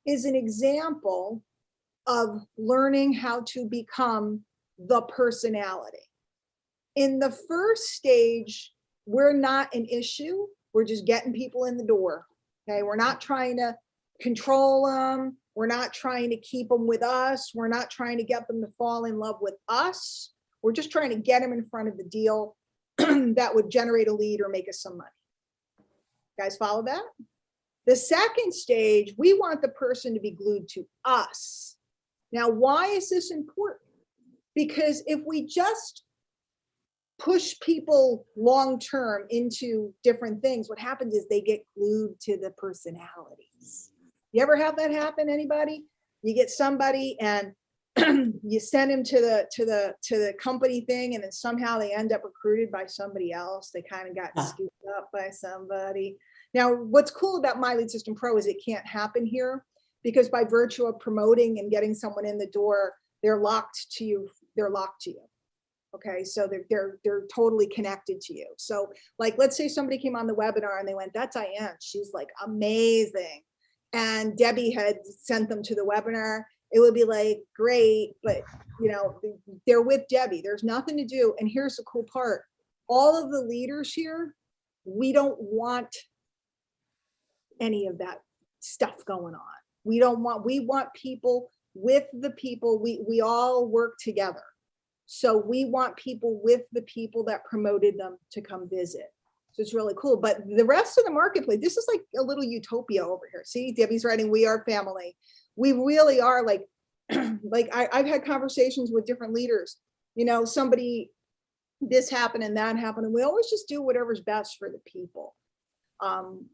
is an example of learning how to become the personality. In the first stage, we're not an issue. We're just getting people in the door. Okay, we're not trying to control them. We're not trying to keep them with us. We're not trying to get them to fall in love with us. We're just trying to get them in front of the deal that would generate a lead or make us some money. You guys follow that? The second stage, we want the person to be glued to us. Now, why is this important? Because if we just push people long-term into different things, what happens is they get glued to the personalities. You ever have that happen, anybody? You get somebody and you send them to the company thing, and then somehow they end up recruited by somebody else. They kind of got scooped up by somebody. Now, what's cool about My Lead System Pro is it can't happen here, because by virtue of promoting and getting someone in the door, they're locked to you. They're locked to you. Okay, so they're totally connected to you. So like, let's say somebody came on the webinar and they went, "That's Diane. She's like amazing." And Debbie had sent them to the webinar. It would be like, great, but they're with Debbie. There's nothing to do. And here's the cool part. All of the leaders here, we don't want any of that stuff going on. We want people with the people. We all work together. So we want people with the people that promoted them to come visit. So it's really cool. But the rest of the marketplace, this is like a little utopia over here. See, Debbie's writing, "We are family." We really are like, I've had conversations with different leaders, somebody, this happened and that happened. And we always just do whatever's best for the people.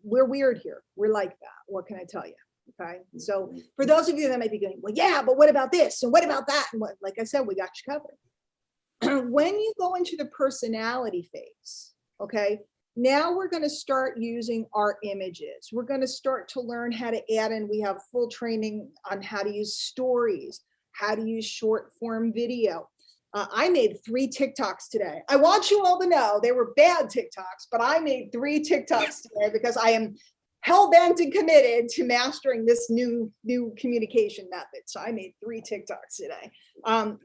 We're weird here. We're like that. What can I tell you? Okay. So for those of you that might be going, "Well, yeah, but what about this? And what about that?" And what, like I said, we got you covered. When you go into the personality phase, okay, now we're going to start using our images. We're going to start to learn how to add in. We have full training on how to use stories, how to use short form video. I made 3 TikToks today. I want you all to know they were bad TikToks, but I made 3 TikToks today because I am hell-bent and committed to mastering this new communication method. So I made 3 TikToks today.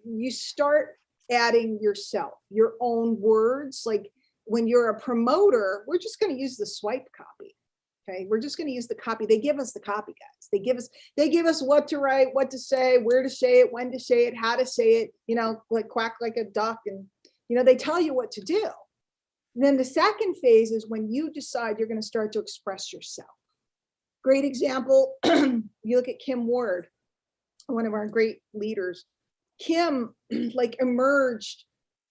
You start adding yourself, your own words. Like when you're a promoter, we're just going to use the swipe copy. Okay, we're just going to use the copy. They give us the copy, guys. They give us what to write, what to say, where to say it, when to say it, how to say it, like quack like a duck. And, they tell you what to do. And then the second phase is when you decide you're going to start to express yourself. Great example. You look at Kim Ward, one of our great leaders. Kim like emerged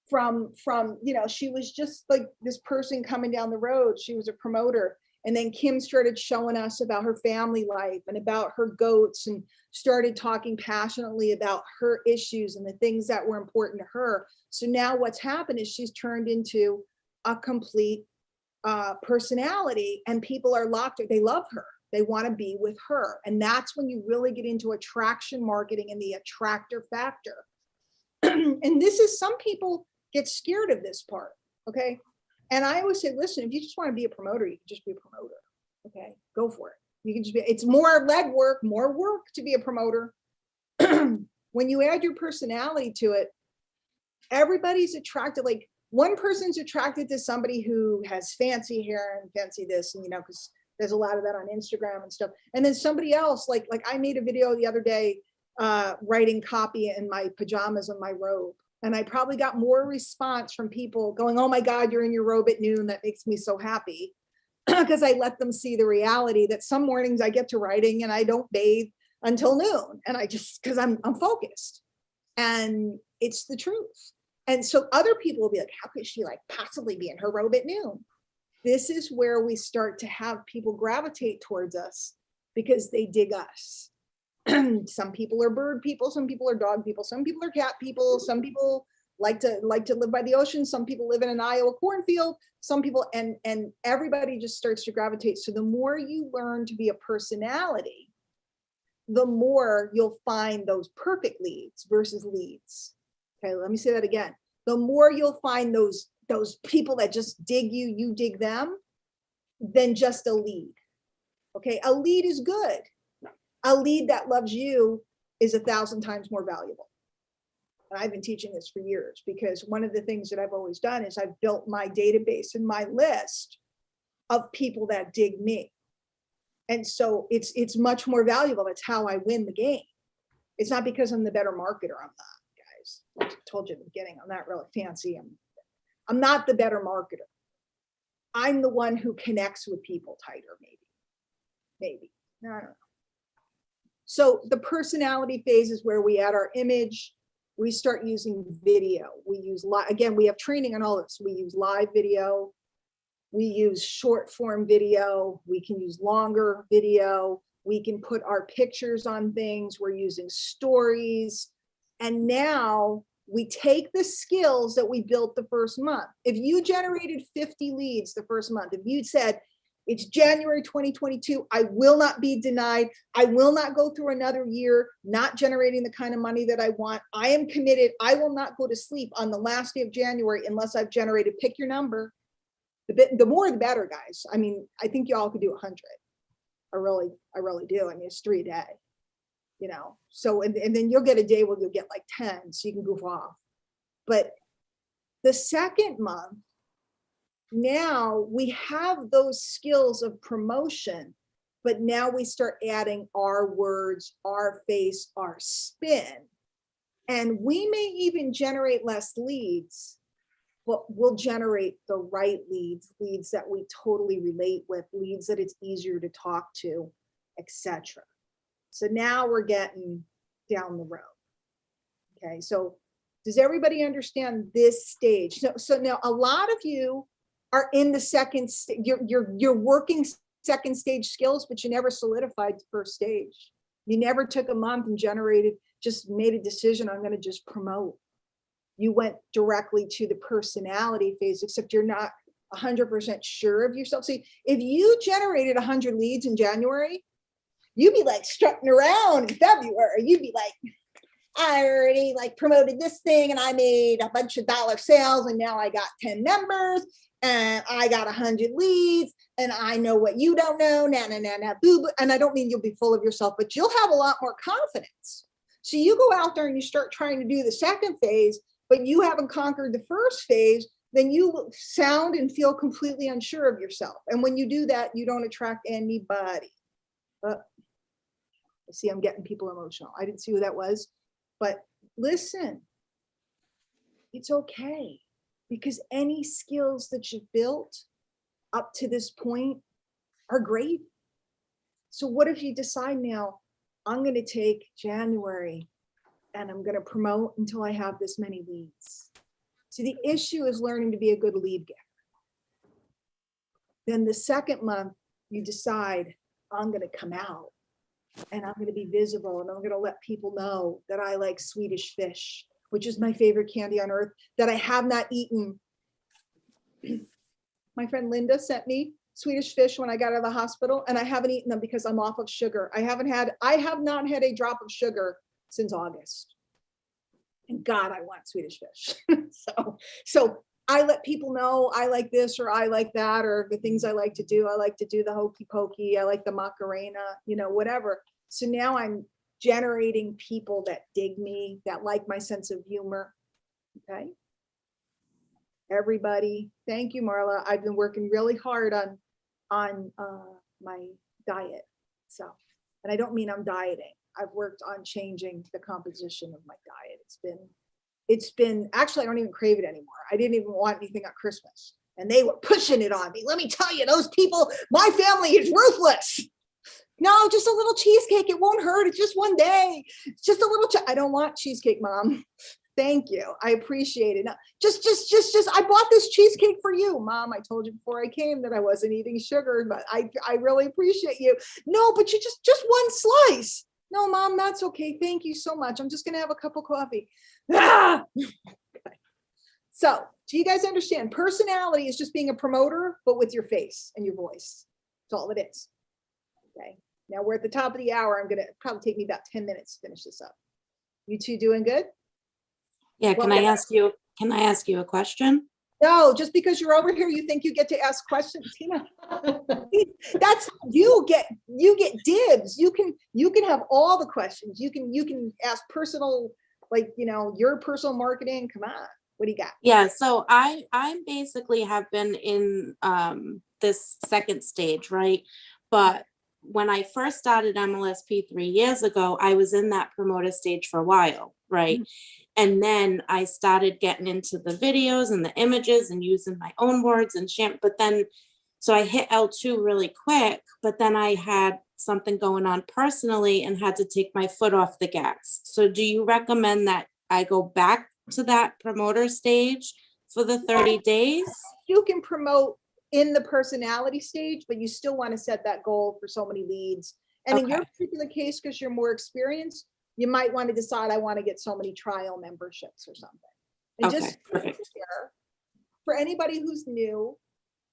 from, she was just like this person coming down the road. She was a promoter. And then Kim started showing us about her family life and about her goats, and started talking passionately about her issues and the things that were important to her. So now what's happened is she's turned into a complete personality, and people are locked. They love her. They want to be with her. And that's when you really get into attraction marketing and the attractor factor. And this is, some people get scared of this part. Okay. And I always say, listen, if you just want to be a promoter, you can just be a promoter. Okay. Go for it. You can just be, it's more legwork, more work to be a promoter. When you add your personality to it, everybody's attracted. Like, one person's attracted to somebody who has fancy hair and fancy this, and, you know, because there's a lot of that on Instagram and stuff. And then somebody else, like I made a video the other day, writing copy in my pajamas and my robe. And I probably got more response from people going, oh my God, you're in your robe at noon. That makes me so happy. Because I let them see the reality that some mornings I get to writing and I don't bathe until noon. And I just, because I'm focused, and it's the truth. And so other people will be like, how could she like possibly be in her robe at noon? This is where we start to have people gravitate towards us because they dig us. Some people are bird people, some people are dog people, some people are cat people, some people like to live by the ocean, some people live in an Iowa cornfield, some people, and everybody just starts to gravitate. So the more you learn to be a personality, the more you'll find those perfect leads versus leads. Okay, let me say that again. The more you'll find those people that just dig you, you dig them, than just a lead. Okay, a lead is good. A lead that loves you is 1,000 times more valuable. And I've been teaching this for years, because one of the things that I've always done is I've built my database and my list of people that dig me. And so it's much more valuable. That's how I win the game. It's not because I'm the better marketer. I'm not, guys. I told you at the beginning, I'm not really fancy. I'm not the better marketer. I'm the one who connects with people tighter, maybe. I don't know. So the personality phase is where we add our image. We start using video. We use, again, we have training on all this. We use live video. We use short form video. We can use longer video. We can put our pictures on things. We're using stories. And now we take the skills that we built the first month. If you generated 50 leads the first month, if you said, it's January 2022, I will not be denied. I will not go through another year not generating the kind of money that I want. I am committed. I will not go to sleep on the last day of January unless I've generated, pick your number. The more the better, guys. I mean, I think y'all could do 100. I really do. I mean, it's 3 a day, you know? So, and then you'll get a day where you'll get like 10, so you can goof off. But the second month, now we have those skills of promotion, but now we start adding our words, our face, our spin. And we may even generate less leads, but we'll generate the right leads that we totally relate with, leads that it's easier to talk to, etc. So now we're getting down the road. Okay, so does everybody understand this stage? So now a lot of you are in the second stage. You're working second stage skills, but you never solidified the first stage. You never took a month and just made a decision, I'm going to just promote. You went directly to the personality phase, except you're not 100% sure of yourself. See, if you generated 100 leads in January, you'd be like strutting around in February. You'd be like, I already like promoted this thing and I made a bunch of dollar sales and now I got 10 members and I got 100 leads and I know what you don't know, boo. And I don't mean you'll be full of yourself, but you'll have a lot more confidence. So you go out there and you start trying to do the second phase, but you haven't conquered the first phase, then you sound and feel completely unsure of yourself. And when you do that, you don't attract anybody. See, I'm getting people emotional. I didn't see who that was, but listen, it's okay, because any skills that you've built up to this point are great. So what if you decide now, I'm going to take January and I'm going to promote until I have this many leads. See, the issue is learning to be a good lead getter. Then the second month, you decide, I'm going to come out and I'm going to be visible and I'm going to let people know that I like Swedish fish, which is my favorite candy on earth, that I have not eaten My friend Linda sent me Swedish fish when I got out of the hospital, and I haven't eaten them because I'm off of sugar. I have not had a drop of sugar since August. And God, I want Swedish fish. So I let people know I like this or I like that, or the things I like to do. I like to do the hokey pokey. I like the Macarena, whatever. So now I'm generating people that dig me, that like my sense of humor. Okay. Everybody, thank you, Marla. I've been working really hard on my diet. So, and I don't mean I'm dieting. I've worked on changing the composition of my diet. It's been actually, I don't even crave it anymore. I didn't even want anything at Christmas, and they were pushing it on me. Let me tell you, those people, my family is ruthless. No, just a little cheesecake. It won't hurt. It's just one day. It's just a little. I don't want cheesecake, Mom. Thank you. I appreciate it. No, just, I bought this cheesecake for you, Mom. I told you before I came that I wasn't eating sugar, but I really appreciate you. No, but you just one slice. No, Mom, that's okay. Thank you so much. I'm just going to have a cup of coffee. Ah! Okay. So do you guys understand? Personality is just being a promoter, but with your face and your voice. That's all it is. Okay. Now we're at the top of the hour. It'll probably take me about 10 minutes to finish this up. You two doing good? Yeah, can I ask you a question? No, just because you're over here, you think you get to ask questions, Tina. That's you get dibs. You can have all the questions. You can ask personal, your personal marketing. Come on, what do you got? Yeah, so I basically have been in this second stage, right? But when I first started Mlsp 3 years ago, I was in that promoter stage for a while, right? Mm-hmm. And then I started getting into the videos and the images and using my own words and but then, so I hit L2 really quick, but then I had something going on personally and had to take my foot off the gas. So do you recommend that I go back to that promoter stage for the 30 days? You can promote in the personality stage, but you still want to set that goal for so many leads. And in your particular case, because you're more experienced, you might want to decide, I want to get so many trial memberships or something. And just for anybody who's new,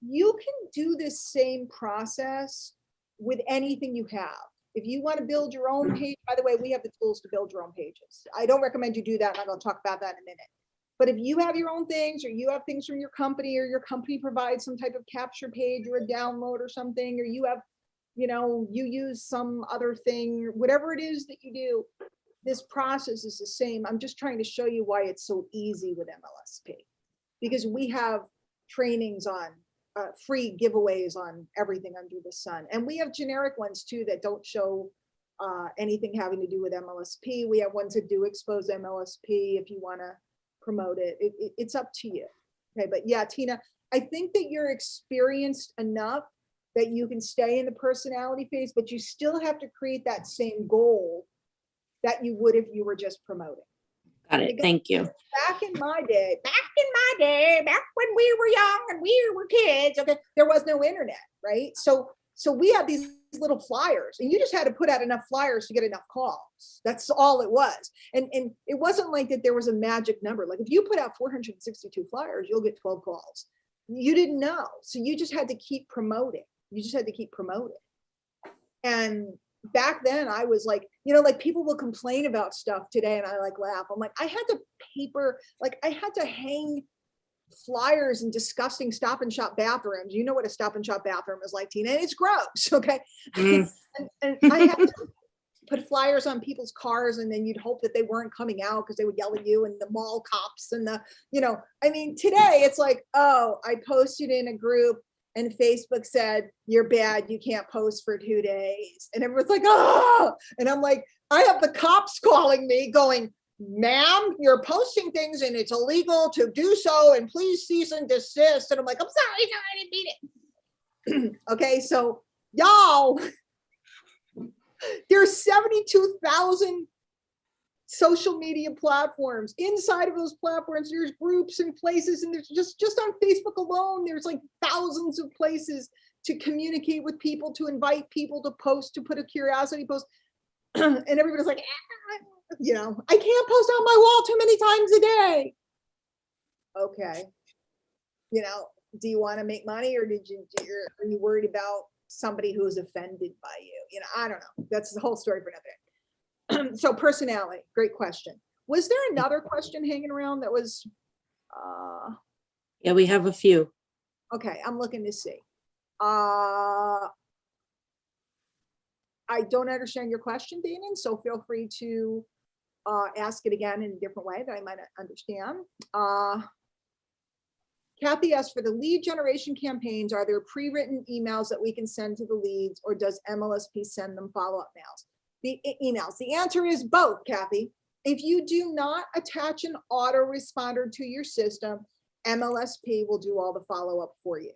you can do this same process with anything you have. If you want to build your own page, by the way, we have the tools to build your own pages. I don't recommend you do that. And I'm going to talk about that in a minute. But if you have your own things, or you have things from your company, or your company provides some type of capture page or a download or something, or you have, you use some other thing, whatever it is that you do, this process is the same. I'm just trying to show you why it's so easy with Mlsp, because we have trainings on free giveaways on everything under the sun. And we have generic ones too that don't show anything having to do with Mlsp. We have ones that do expose Mlsp if you want to promote it. It's up to you. Okay, but yeah, Tina, I think that you're experienced enough that you can stay in the personality phase, but you still have to create that same goal that you would if you were just promoting. Got it. Thank you. Back in my day, back when we were young and we were kids, okay, there was no internet, right? So we had these little flyers, and you just had to put out enough flyers to get enough calls. That's all it was. And it wasn't like that there was a magic number. Like if you put out 462 flyers, you'll get 12 calls. You didn't know. So you just had to keep promoting. And back then I was like, like people will complain about stuff today and I laugh. I'm like, I had to hang flyers in disgusting Stop and Shop bathrooms. You know what a Stop and Shop bathroom is like, Tina, and it's gross. Okay. And I had to put flyers on people's cars, and then you'd hope that they weren't coming out because they would yell at you, and the mall cops and today it's like, oh, I posted in a group and Facebook said, you're bad, you can't post for 2 days. And everyone's like, oh, and I'm like, I have the cops calling me going, ma'am, you're posting things and it's illegal to do so, and please cease and desist. And I'm like, I'm sorry, no, I didn't mean it. Okay, so y'all, there's 72,000 social media platforms. Inside of those platforms, there's groups and places, and there's just on Facebook alone, there's like thousands of places to communicate with people, to invite people to post, to put a curiosity post. And everybody's like, I can't post on my wall too many times a day. Okay. do you want to make money, or are you worried about somebody who is offended by you? You know, I don't know. That's the whole story for another day. So personality, great question. Was there another question hanging around that was, Yeah, we have a few. okay, I'm looking to see. I don't understand your question, Diane, so feel free to ask it again in a different way that I might understand. Kathy asked, for the lead generation campaigns, are there pre-written emails that we can send to the leads, or does Mlsp send them follow-up mails? The emails. The answer is both, Kathy. If you do not attach an autoresponder to your system, Mlsp will do all the follow-up for you.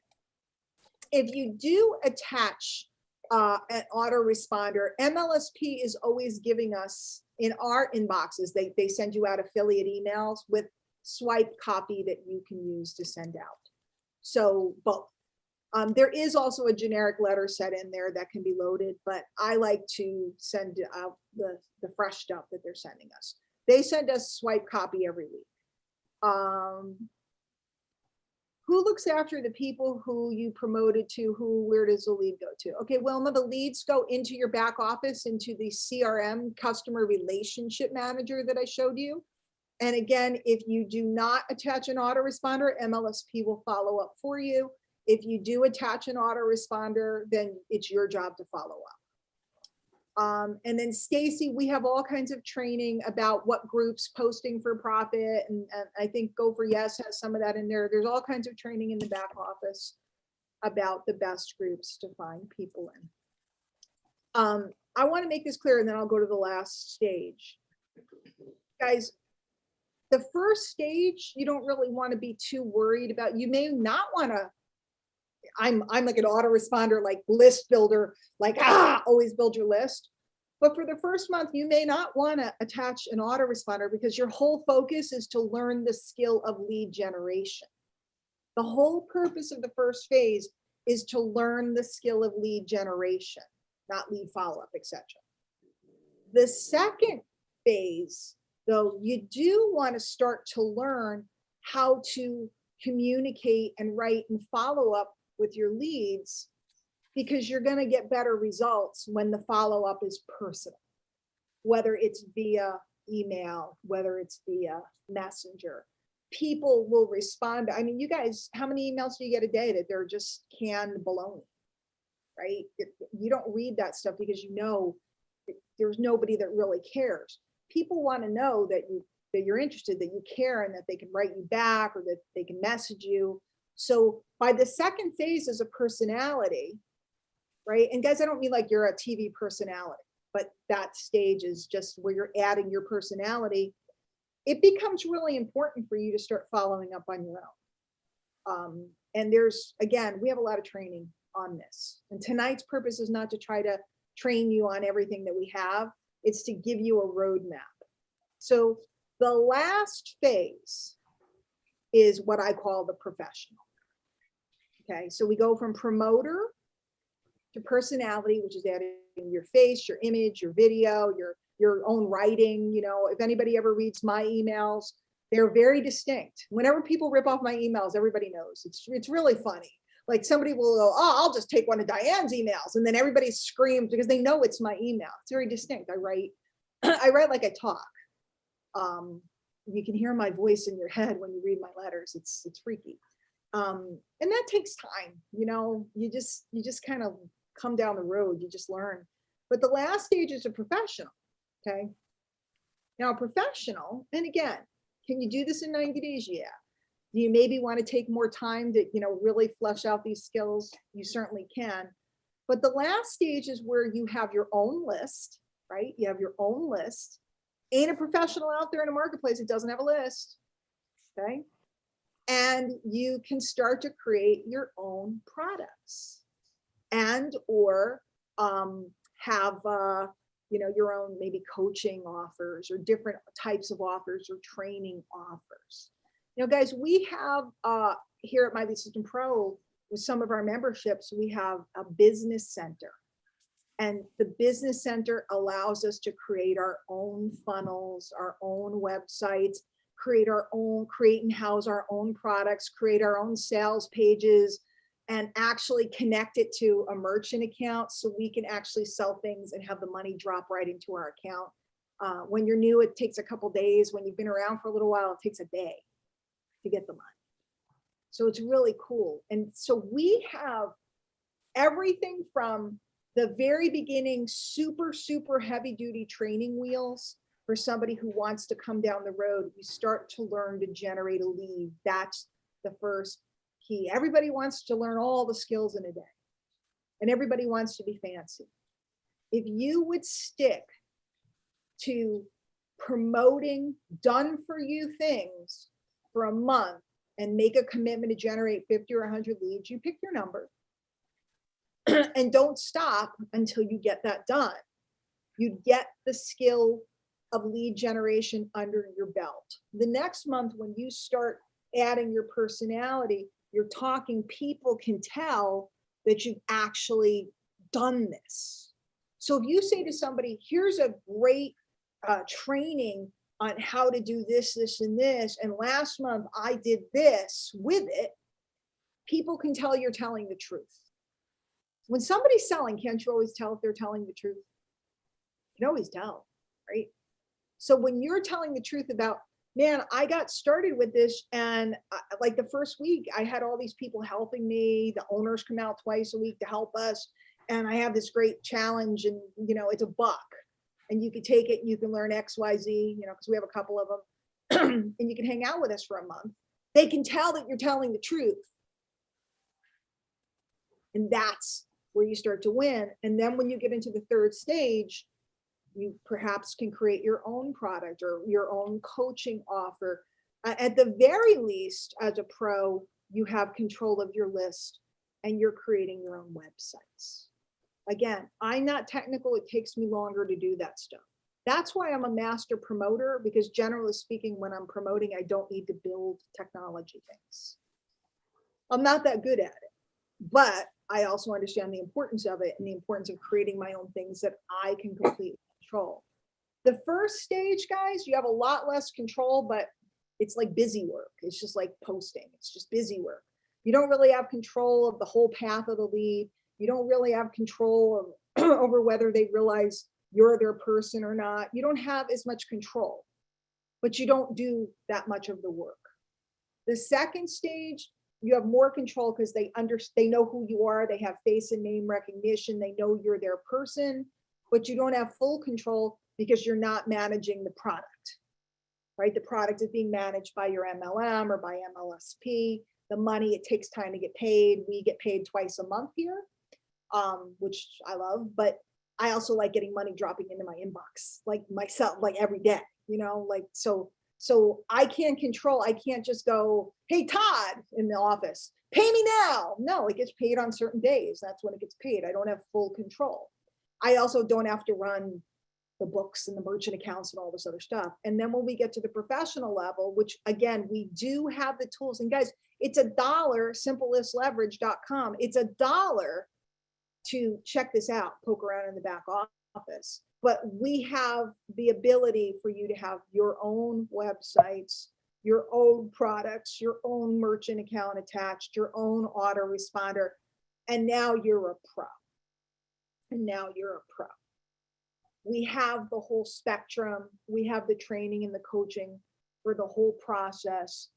If you do attach an autoresponder, Mlsp is always giving us, in our inboxes, they send you out affiliate emails with swipe copy that you can use to send out. So both. There is also a generic letter set in there that can be loaded, but I like to send out the fresh stuff that they're sending us. They send us swipe copy every week. Who looks after the people who you promoted to? Where does the lead go to? Okay, Wilma, the leads go into your back office, into the CRM, customer relationship manager that I showed you. And again, if you do not attach an autoresponder, Mlsp will follow up for you. If you do attach an autoresponder, then it's your job to follow up. And then Stacy, we have all kinds of training about what groups posting for profit. And I think Go for Yes has some of that in there. There's all kinds of training in the back office about the best groups to find people in. I want to make this clear, and then I'll go to the last stage. Guys, the first stage, you don't really want to be too worried about. You may not want to, I'm like an autoresponder, like list builder, like, always build your list. But for the first month, you may not want to attach an autoresponder because your whole focus is to learn the skill of lead generation. The whole purpose of the first phase is to learn the skill of lead generation, not lead follow-up, etc. The second phase, though, you do want to start to learn how to communicate and write and follow up with your leads, because you're going to get better results when the follow-up is personal, whether it's via email, whether it's via messenger. People will respond. I mean, you guys, how many emails do you get a day that they're just canned baloney, right? You don't read that stuff because you know there's nobody that really cares. People want to know that you're interested, that you care, and that they can write you back, or that they can message you. So by the second phase is a personality, right? And guys, I don't mean like you're a TV personality, but that stage is just where you're adding your personality. It becomes really important for you to start following up on your own. And there's, again, we have a lot of training on this. And tonight's purpose is not to try to train you on everything that we have. It's to give you a roadmap. So the last phase is what I call the professional. Okay, so we go from promoter to personality, which is adding your face, your image, your video, your own writing. You know, if anybody ever reads my emails, they're very distinct. Whenever people rip off my emails, everybody knows. It's really funny. Like somebody will go, oh, I'll just take one of Diane's emails, and then everybody screams because they know it's my email. It's very distinct. I write like I talk. You can hear my voice in your head when you read my letters. It's freaky. And that takes time. You know, you just kind of come down the road, you just learn. But the last stage is a professional. Okay. Now a professional, and again, can you do this in 90 days? Yeah. Do you maybe want to take more time to, you know, really flesh out these skills? You certainly can. But the last stage is where you have your own list, right? You have your own list. Ain't a professional out there in a marketplace that doesn't have a list. Okay. And you can start to create your own products and or have you know, your own maybe coaching offers or different types of offers or training offers. You know, guys, we have here at My Lead System Pro, with some of our memberships, we have a business center. And the business center allows us to create our own funnels, our own websites, create and house our own products, create our own sales pages, and actually connect it to a merchant account so we can actually sell things and have the money drop right into our account. When you're new, it takes a couple days. When you've been around for a little while, it takes a day to get the money. So it's really cool. And so we have everything from the very beginning, super, super heavy duty training wheels for somebody who wants to come down the road. You start to learn to generate a lead. That's the first key. Everybody wants to learn all the skills in a day, and everybody wants to be fancy. If you would stick to promoting done for you things for a month and make a commitment to generate 50 or 100 leads, you pick your number and don't stop until you get that done. You get the skill of lead generation under your belt. The next month, when you start adding your personality, you're talking, people can tell that you've actually done this. So if you say to somebody, here's a great training on how to do this, this, and this, and last month I did this with it, people can tell you're telling the truth. When somebody's selling, can't you always tell if they're telling the truth? You can always tell, right? So when you're telling the truth about, man, I got started with this, and like the first week, I had all these people helping me. The owners come out twice a week to help us. And I have this great challenge, and it's a buck. And you can take it, and you can learn X, Y, Z, because we have a couple of them, and you can hang out with us for a month. They can tell that you're telling the truth. And that's where you start to win. And then when you get into the third stage, you perhaps can create your own product or your own coaching offer. At the very least, as a pro, you have control of your list and you're creating your own websites. Again, I'm not technical. It takes me longer to do that stuff. That's why I'm a master promoter, because generally speaking, when I'm promoting, I don't need to build technology things. I'm not that good at it, but I also understand the importance of it and the importance of creating my own things that I can completely control. The first stage, guys, you have a lot less control, but it's like busy work. It's just like posting. It's just busy work. You don't really have control of the whole path of the lead. You don't really have control of over whether they realize you're their person or not. You don't have as much control, but you don't do that much of the work. The second stage, you have more control because they know who you are. They have face and name recognition. They know you're their person, but you don't have full control because you're not managing the product, right? The product is being managed by your MLM or by Mlsp. The money, it takes time to get paid. We get paid twice a month here, which I love, but I also like getting money dropping into my inbox, like myself, like every day, so I can't control, I can't just go, hey, Todd in the office, pay me now. No, it gets paid on certain days. That's when it gets paid. I don't have full control. I also don't have to run the books and the merchant accounts and all this other stuff. And then when we get to the professional level, which again, we do have the tools, and guys, it's $1, simplelistleverage.com. It's $1 to check this out, poke around in the back office. But we have the ability for you to have your own websites, your own products, your own merchant account attached, your own autoresponder. And now you're a pro. And now you're a pro. We have the whole spectrum. We have the training and the coaching for the whole process.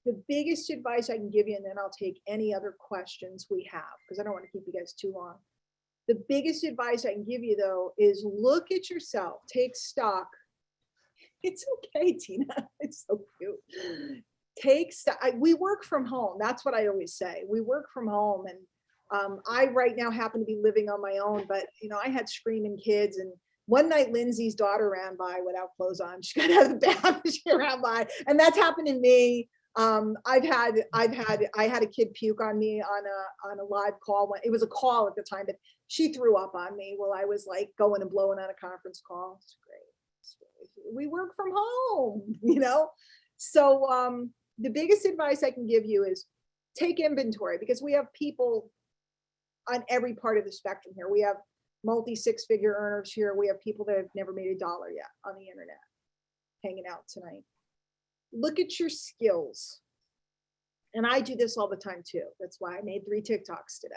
The biggest advice I can give you, and then I'll take any other questions we have, because I don't want to keep you guys too long. The biggest advice I can give you, though, is look at yourself, take stock. It's okay, Tina. It's so cute. Take stock. We work from home. That's what I always say. We work from home. And I right now happen to be living on my own, but I had screaming kids. And one night, Lindsay's daughter ran by without clothes on. She got out of the bath and she ran by. And that's happened to me. I had a kid puke on me on a live call. It was a call at the time, but she threw up on me while I was like going and blowing on a conference call. It's great. We work from home, So the biggest advice I can give you is take inventory, because we have people on every part of the spectrum here. We have multi six-figure earners here. We have people that have never made $1 yet on the internet hanging out tonight. look at your skills. And I do this all the time too. That's why I made 3 TikToks today.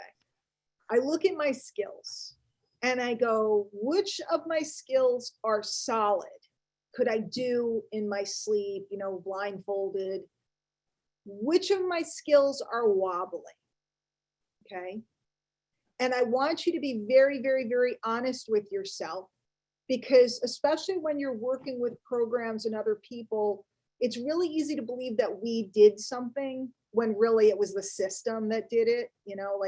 I look at my skills and I go, which of my skills are solid? Could I do in my sleep, you know, blindfolded? Which of my skills are wobbling? Okay. And I want you to be very, very, very honest with yourself, because especially when you're working with programs and other people, it's really easy to believe that we did something when really it was the system that did it. You know,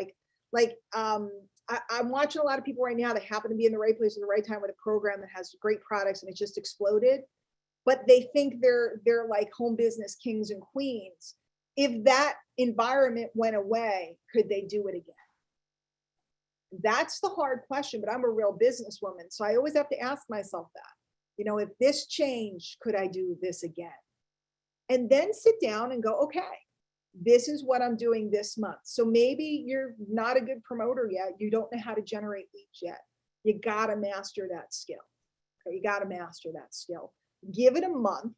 I'm watching a lot of people right now that happen to be in the right place at the right time with a program that has great products and it's just exploded, but they think they're like home business kings and queens. If that environment went away, could they do it again? That's the hard question, but I'm a real businesswoman. So I always have to ask myself that, you know, if this changed, could I do this again? And then sit down and go, okay, this is what I'm doing this month. So maybe you're not a good promoter yet. You don't know how to generate leads yet. You got to master that skill. Okay, you got to master that skill. Give it a month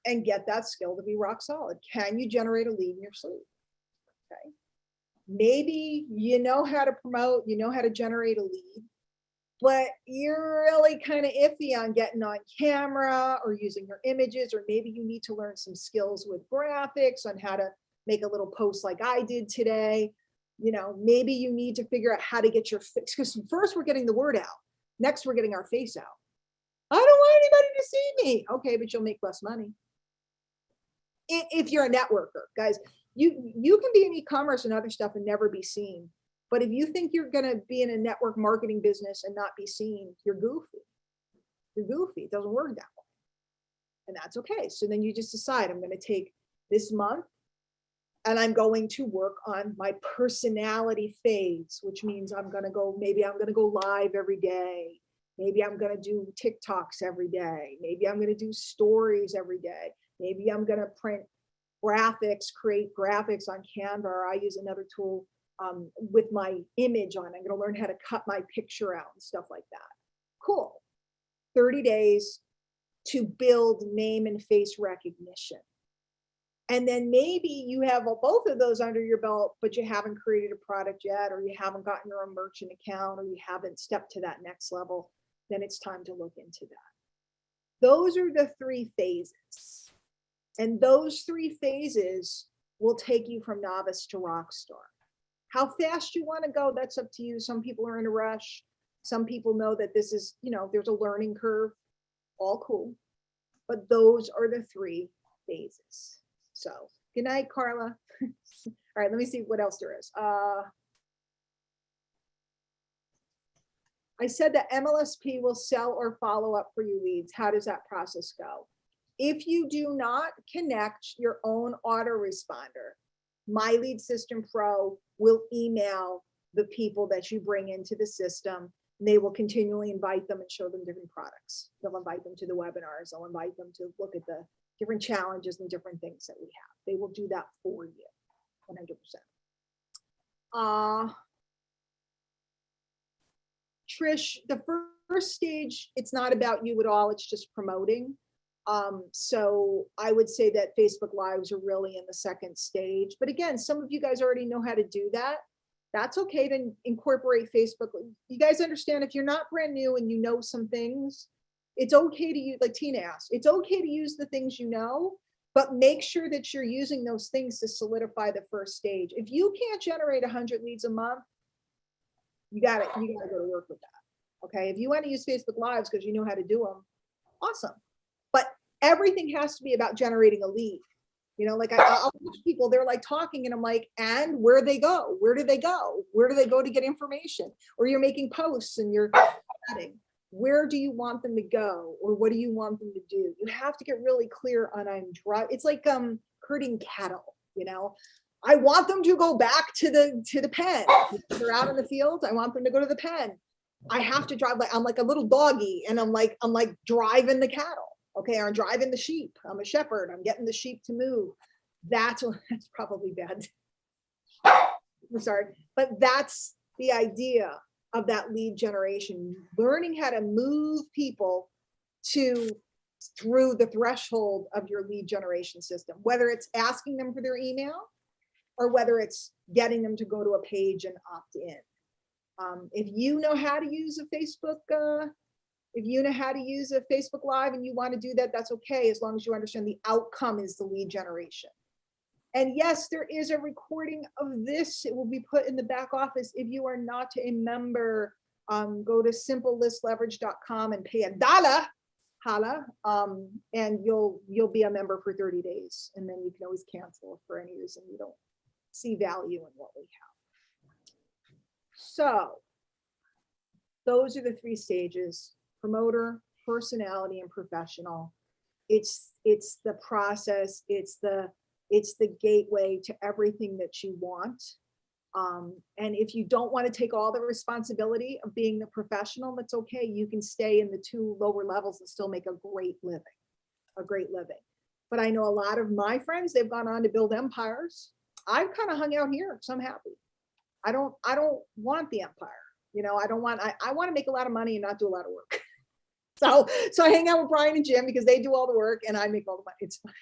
and get that skill to be rock solid. Can you generate a lead in your sleep? Okay. Maybe you know how to promote, you know how to generate a lead, but you're really kind of iffy on getting on camera or using your images, or maybe you need to learn some skills with graphics on how to make a little post like I did today. You know, maybe you need to figure out how to get your fix, because first we're getting the word out. Next, we're getting our face out. I don't want anybody to see me. Okay, but you'll make less money. If you're a networker, guys, you can be in e-commerce and other stuff and never be seen. But if you think you're going to be in a network marketing business and not be seen, you're goofy. You're goofy. It doesn't work that way. And that's okay. So then you just decide, I'm going to take this month and I'm going to work on my personality phase, which means maybe I'm going to go live every day. Maybe I'm going to do TikToks every day. Maybe I'm going to do stories every day. Maybe I'm going to print graphics, create graphics on Canva, or I use another tool with my image on. I'm going to learn how to cut my picture out and stuff like that. Cool. 30 days to build name and face recognition. And then maybe you have both of those under your belt, but you haven't created a product yet, or you haven't gotten your own merchant account, or you haven't stepped to that next level. Then it's time to look into that. Those are the 3 phases. And those 3 phases will take you from novice to rockstar. How fast you want to go, that's up to you. Some people are in a rush. Some people know that this is, you know, there's a learning curve. All cool. But those are the 3 phases. So good night, Carla. All right, let me see what else there is. I said that Mlsp will sell or follow up for you leads. How does that process go? If you do not connect your own autoresponder, My Lead System Pro will email the people that you bring into the system, and they will continually invite them and show them different products. They'll invite them to the webinars. They'll invite them to look at the different challenges and different things that we have. They will do that for you, 100%. Trish, the first stage, it's not about you at all. It's just promoting. So I would say that Facebook Lives are really in the second stage. But again, some of you guys already know how to do that. That's okay to incorporate Facebook. You guys understand, if you're not brand new and you know some things, it's okay to use, like Tina asked, it's okay to use the things you know, but make sure that you're using those things to solidify the first stage. If you can't generate 100 leads a month, you gotta go to work with that. Okay, if you want to use Facebook Lives because you know how to do them, awesome. But everything has to be about generating a lead. You know, like I'll watch people, they're like talking and I'm like, and where do they go? Where do they go? Where do they go to get information? Or you're making posts and you're chatting. Where do you want them to go? Or what do you want them to do? You have to get really clear on it's like herding cattle, you know. I want them to go back to the pen. They're out in the field. I want them to go to the pen. I have to drive, I'm like a little doggy, and I'm like driving the cattle. Okay, I'm driving the sheep. I'm a shepherd. I'm getting the sheep to move. That's probably bad. I'm sorry, but that's the idea of that lead generation, learning how to move people to through the threshold of your lead generation system, whether it's asking them for their email or whether it's getting them to go to a page and opt in. If you know how to use a Facebook, if you know how to use a Facebook Live and you want to do that, that's okay, as long as you understand the outcome is the lead generation. And yes, there is a recording of this. It will be put in the back office. If you are not a member, go to simplelistleverage.com and pay $1, holla, and you'll be a member for 30 days. And then you can always cancel if for any reason you don't see value in what we have. So those are the 3 stages: promoter, personality, and professional. It's the process. It's the gateway to everything that you want. And if you don't want to take all the responsibility of being the professional, that's okay. You can stay in the 2 lower levels and still make a great living. But I know a lot of my friends, they've gone on to build empires. I've kind of hung out here because I'm happy. I don't want the empire. You know, I want to make a lot of money and not do a lot of work. So I hang out with Brian and Jim because they do all the work and I make all the money. It's fine.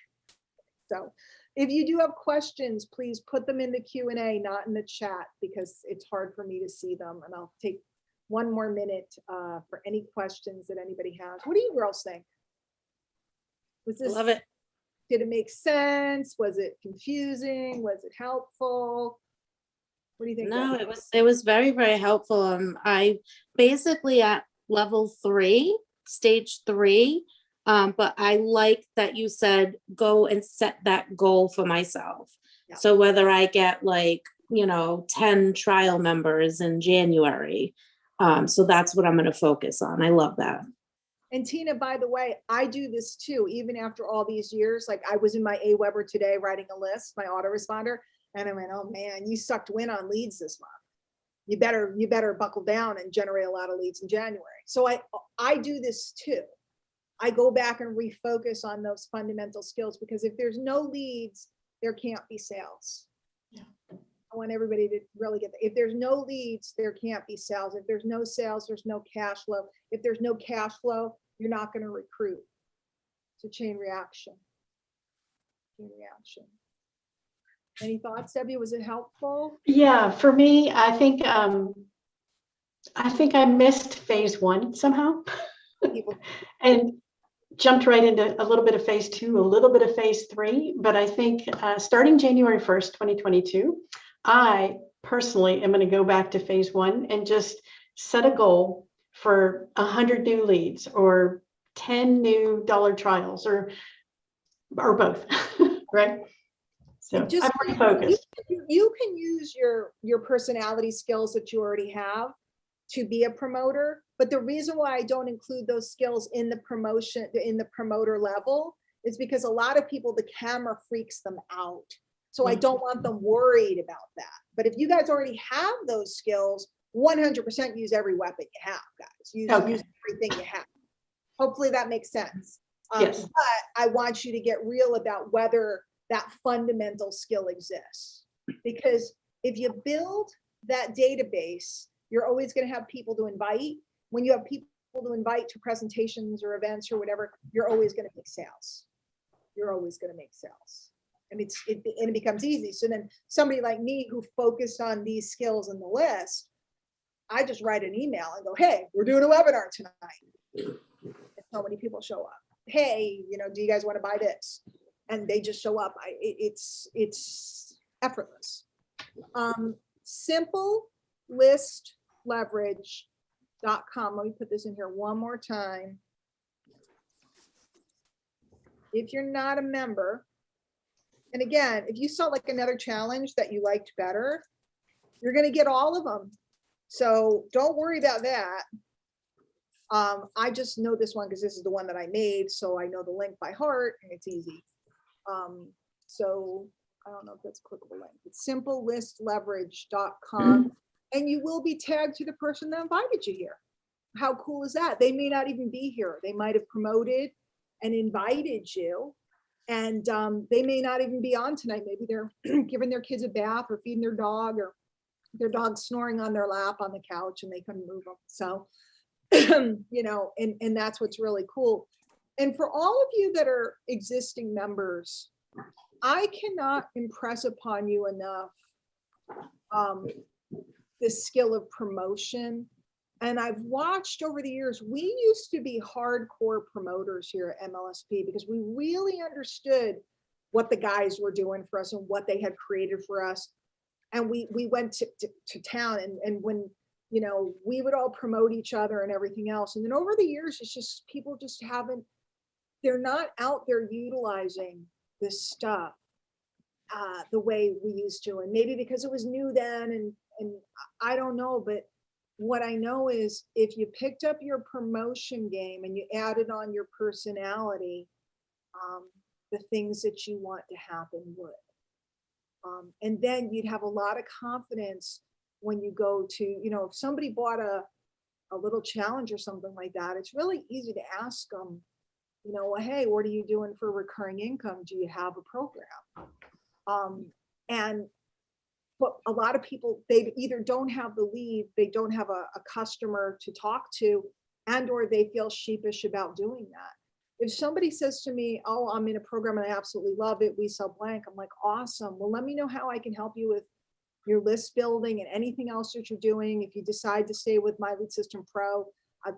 So if you do have questions, please put them in the Q&A, not in the chat, because it's hard for me to see them. And I'll take 1 more minute for any questions that anybody has. What do you girls think? Was this, Love it. did it make sense? Was it confusing? Was it helpful? What do you think? No, Debbie? it was very, very helpful. I basically at level 3, stage 3. But I like that you said, go and set that goal for myself. Yeah. So whether I get 10 trial members in January. So that's what I'm going to focus on. I love that. And Tina, by the way, I do this too, even after all these years. Like I was in my Aweber today writing a list, my autoresponder, and I went, oh man, you sucked wind on leads this month. You better buckle down and generate a lot of leads in January. So I do this too. I go back and refocus on those fundamental skills, because if there's no leads, there can't be sales. Yeah. I want everybody to really get that. If there's no leads, there can't be sales. If there's no sales, there's no cash flow. If there's no cash flow, you're not going to recruit. It's a chain reaction. Any thoughts, Debbie? Was it helpful? Yeah, for me, I think I missed phase 1 somehow and jumped right into a little bit of phase 2, a little bit of phase 3. But I think starting January 1st, 2022, I personally am going to go back to phase 1 and just set a goal for 100 new leads or 10 new dollar trials or both, right? So just I'm pretty focused. You can use your personality skills that you already have to be a promoter, but the reason why I don't include those skills in the promoter level is because a lot of people, the camera freaks them out. So I don't want them worried about that. But if you guys already have those skills, 100% use every weapon you have, guys. Use everything you have. Hopefully that makes sense. Yes. But I want you to get real about whether that fundamental skill exists. Because if you build that database, you're always going to have people to invite. When you have people to invite to presentations or events or whatever, you're always going to make sales. And it becomes easy. So then somebody like me who focused on these skills in the list, I just write an email and go, hey, we're doing a webinar tonight. And so many people show up. Hey, do you guys want to buy this? And they just show up. It's effortless. Simplelistleverage.com. Let me put this in here one more time. If you're not a member, and again, if you saw like another challenge that you liked better, you're going to get all of them. So don't worry about that. I just know this one because this is the one that I made. So I know the link by heart and it's easy. So I don't know if that's a clickable link. It's simplelistleverage.com. And you will be tagged to the person that invited you here. How cool is that? They may not even be here. They might have promoted and invited you. And they may not even be on tonight. Maybe they're giving their kids a bath or feeding their dog, or their dog snoring on their lap on the couch and they couldn't move them. So, and that's what's really cool. And for all of you that are existing members, I cannot impress upon you enough the skill of promotion. And I've watched over the years, we used to be hardcore promoters here at Mlsp because we really understood what the guys were doing for us and what they had created for us. And we went to town, and when, you know, we would all promote each other and everything else. And then over the years, it's just, people just haven't, they're not out there utilizing this stuff the way we used to. And maybe because it was new then, and I don't know, but what I know is if you picked up your promotion game and you added on your personality, the things that you want to happen would. And then you'd have a lot of confidence when you go to, you know, if somebody bought a little challenge or something like that, it's really easy to ask them, you know, well, hey, what are you doing for recurring income? Do you have a program? But a lot of people, they either don't have the lead, they don't have a customer to talk to, and or they feel sheepish about doing that. If somebody says to me, oh, I'm in a program and I absolutely love it, we sell blank, I'm like, awesome. Well, let me know how I can help you with your list building and anything else that you're doing. If you decide to stay with My Lead System Pro, I'd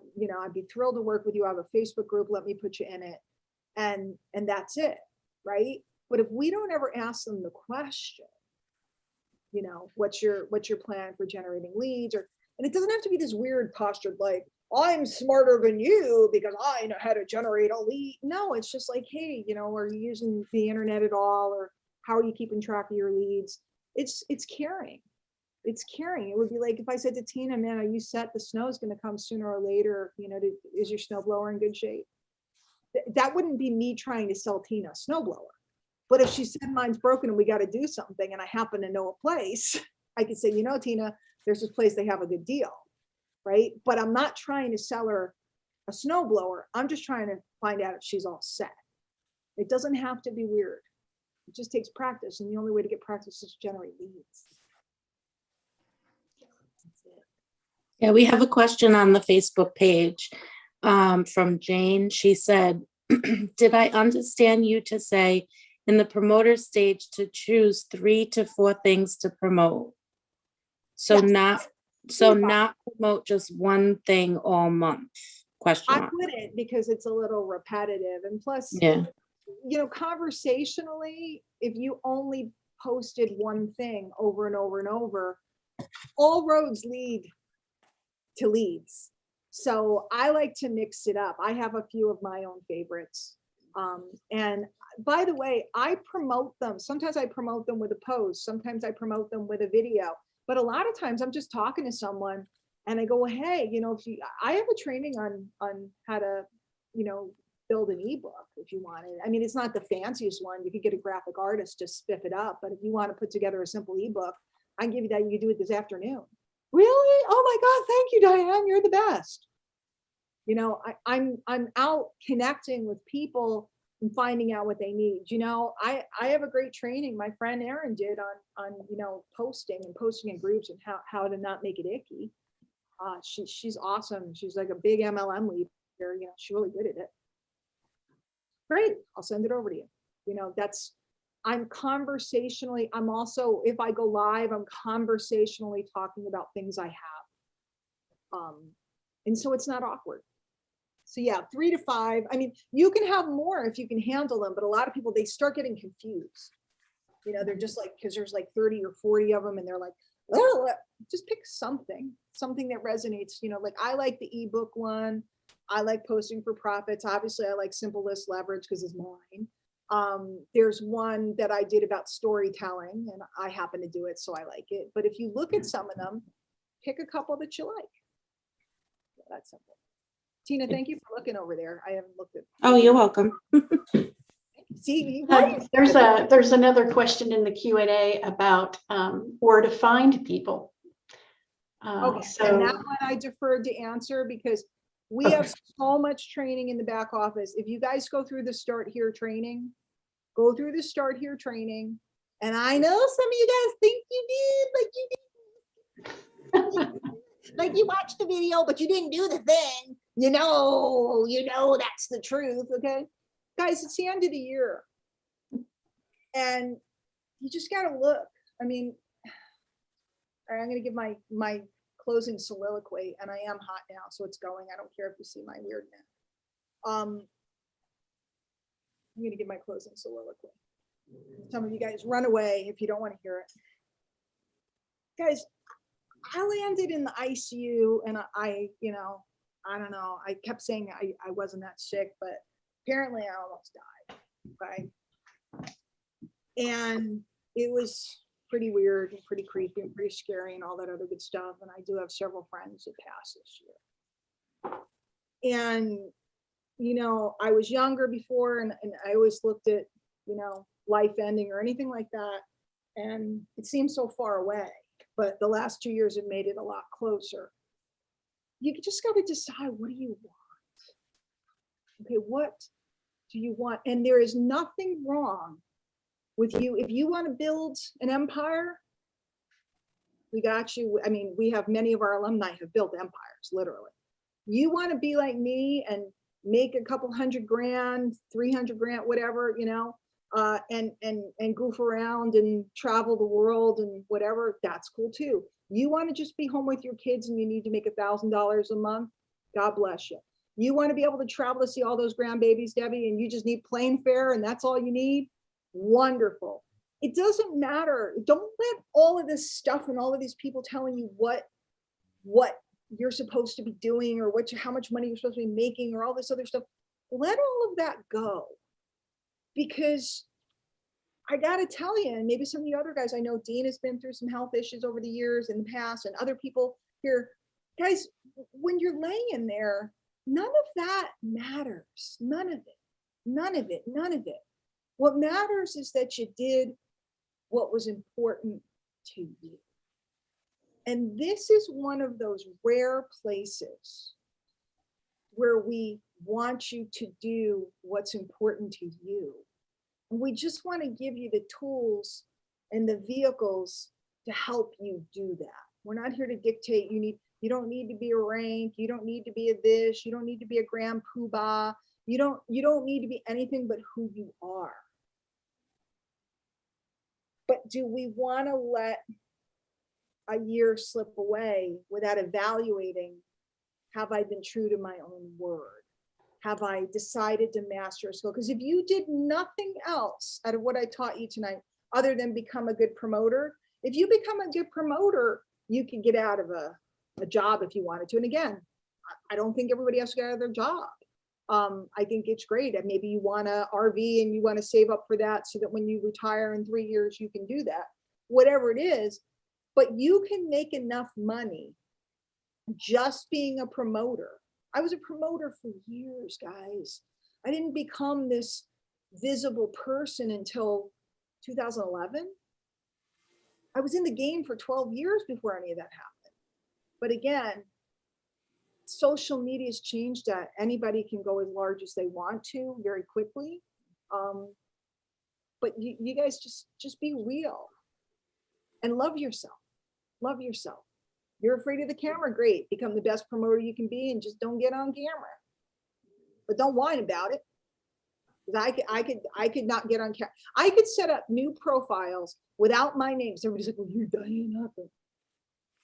be thrilled to work with you. I have a Facebook group, let me put you in it. And that's it, right? But if we don't ever ask them the question, you know, what's your plan for generating leads? Or, and it doesn't have to be this weird postured, like, I'm smarter than you because I know how to generate a lead. No, it's just like, hey, you know, are you using the internet at all? Or how are you keeping track of your leads? It's caring. It's caring. It would be like if I said to Tina, man, are you set? The snow is going to come sooner or later. You know, is your snowblower in good shape? That wouldn't be me trying to sell Tina a snowblower. But if she said mine's broken and we got to do something and I happen to know a place, I could say, you know, Tina, there's this place, they have a good deal, right? But I'm not trying to sell her a snowblower. I'm just trying to find out if she's all set. It doesn't have to be weird. It just takes practice. And the only way to get practice is to generate leads. Yeah, we have a question on the Facebook page from Jane. She said, did I understand you to say in the promoter stage to choose 3 to 4 things to promote? So yes. not promote just one thing all month? Question mark. I wouldn't, because it's a little repetitive. And plus, yeah, you know, conversationally, if you only posted one thing over and over and over, all roads lead to leads. So I like to mix it up. I have a few of my own favorites. And by the way, I promote them. Sometimes I promote them with a post. Sometimes I promote them with a video. But a lot of times I'm just talking to someone and I go, well, hey, you know, I have a training on how to, you know, build an ebook if you want it. I mean, it's not the fanciest one. You could get a graphic artist to spiff it up. But if you want to put together a simple ebook, I can give you that. You can do it this afternoon. Really? Oh my God, thank you, Diane. You're the best. You know, I'm out connecting with people and finding out what they need. You know, I have a great training my friend Erin did on you know, posting in groups and how to not make it icky. She's awesome. She's like a big MLM leader. You know, she's really good at it. Great. I'll send it over to you. You know, I'm conversationally, I'm also, if I go live, I'm conversationally talking about things I have. And so it's not awkward. So yeah, 3 to 5. I mean, you can have more if you can handle them, but a lot of people, they start getting confused. You know, they're just like, because there's like 30 or 40 of them and they're like, oh, just pick something that resonates. You know, like I like the ebook one. I like posting for profits. Obviously I like simple list leverage because it's mine. There's one that I did about storytelling and I happen to do it, so I like it. But if you look at some of them, pick a couple that you like. Yeah, that's simple. Tina, thank you for looking over there. I haven't looked at. Oh, you're welcome. See, there's another question in the Q&A about where to find people. Okay, so and that one I deferred to answer because we have so much training in the back office. If you guys go through the Start Here training, and I know some of you guys think you did, like you watched the video, but you didn't do the thing. you know, that's the truth. Okay, guys, it's the end of the year. And you just got to look. I mean, all right, I'm going to give my closing soliloquy, and I am hot now, so it's going. I don't care if you see my weird neck. I'm going to give my closing soliloquy. Some of you guys run away if you don't want to hear it. Guys, I landed in the ICU, and I don't know. I kept saying I wasn't that sick, but apparently I almost died. Okay. And it was pretty weird and pretty creepy and pretty scary and all that other good stuff. And I do have several friends that passed this year. And, I was younger before, and I always looked at, life ending or anything like that. And it seems so far away, but the last 2 years have made it a lot closer. You just got to decide, what do you want? Okay, what do you want? And there is nothing wrong with you. If you want to build an empire, we got you. I mean, we have many of our alumni have built empires, literally. You want to be like me and make a couple $100,000, $300,000, whatever, and goof around and travel the world and whatever, that's cool too. You want to just be home with your kids and you need to make $1,000 a month, God bless you. You want to be able to travel to see all those grandbabies, Debbie, and you just need plane fare and that's all you need, wonderful. It doesn't matter. Don't let all of this stuff and all of these people telling you what you're supposed to be doing or how much money you're supposed to be making or all this other stuff. Let all of that go. Because I got to tell you, and maybe some of the other guys, I know Dean has been through some health issues over the years in the past, and other people here, guys, when you're laying there, none of that matters. None of it. What matters is that you did what was important to you. And this is one of those rare places where we want you to do what's important to you. And we just want to give you the tools and the vehicles to help you do that. We're not here to dictate. You don't need to be a rank. You don't need to be a this. You don't need to be a grand poobah. You don't need to be anything but who you are. But do we want to let a year slip away without evaluating, have I been true to my own word? Have I decided to master a skill? Because if you did nothing else out of what I taught you tonight, other than become a good promoter, if you become a good promoter, you can get out of a job if you wanted to. And again, I don't think everybody has to get out of their job. I think it's great. And maybe you want an RV and you want to save up for that so that when you retire in 3 years, you can do that, whatever it is. But you can make enough money just being a promoter. I was a promoter for years, guys. I didn't become this visible person until 2011. I was in the game for 12 years before any of that happened. But again, social media has changed that. Anybody can go as large as they want to very quickly. But you guys just be real and love yourself. Love yourself. You're afraid of the camera, great. Become the best promoter you can be and just don't get on camera. But don't whine about it. Because I could not get on camera. I could set up new profiles without my name. So everybody's like, well, you're Diane Hochman.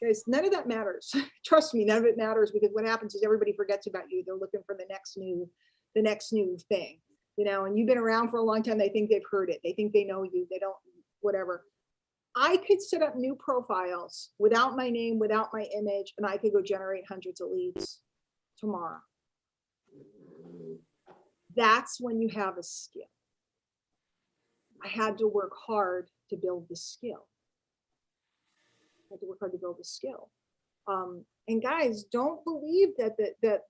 Guys, none of that matters. Trust me, none of it matters, because what happens is everybody forgets about you. They're looking for the next new thing. And you've been around for a long time. They think they've heard it. They think they know you. They don't, whatever. I could set up new profiles without my name, without my image, and I could go generate hundreds of leads tomorrow. That's when you have a skill. I had to work hard to build the skill. And guys, don't believe that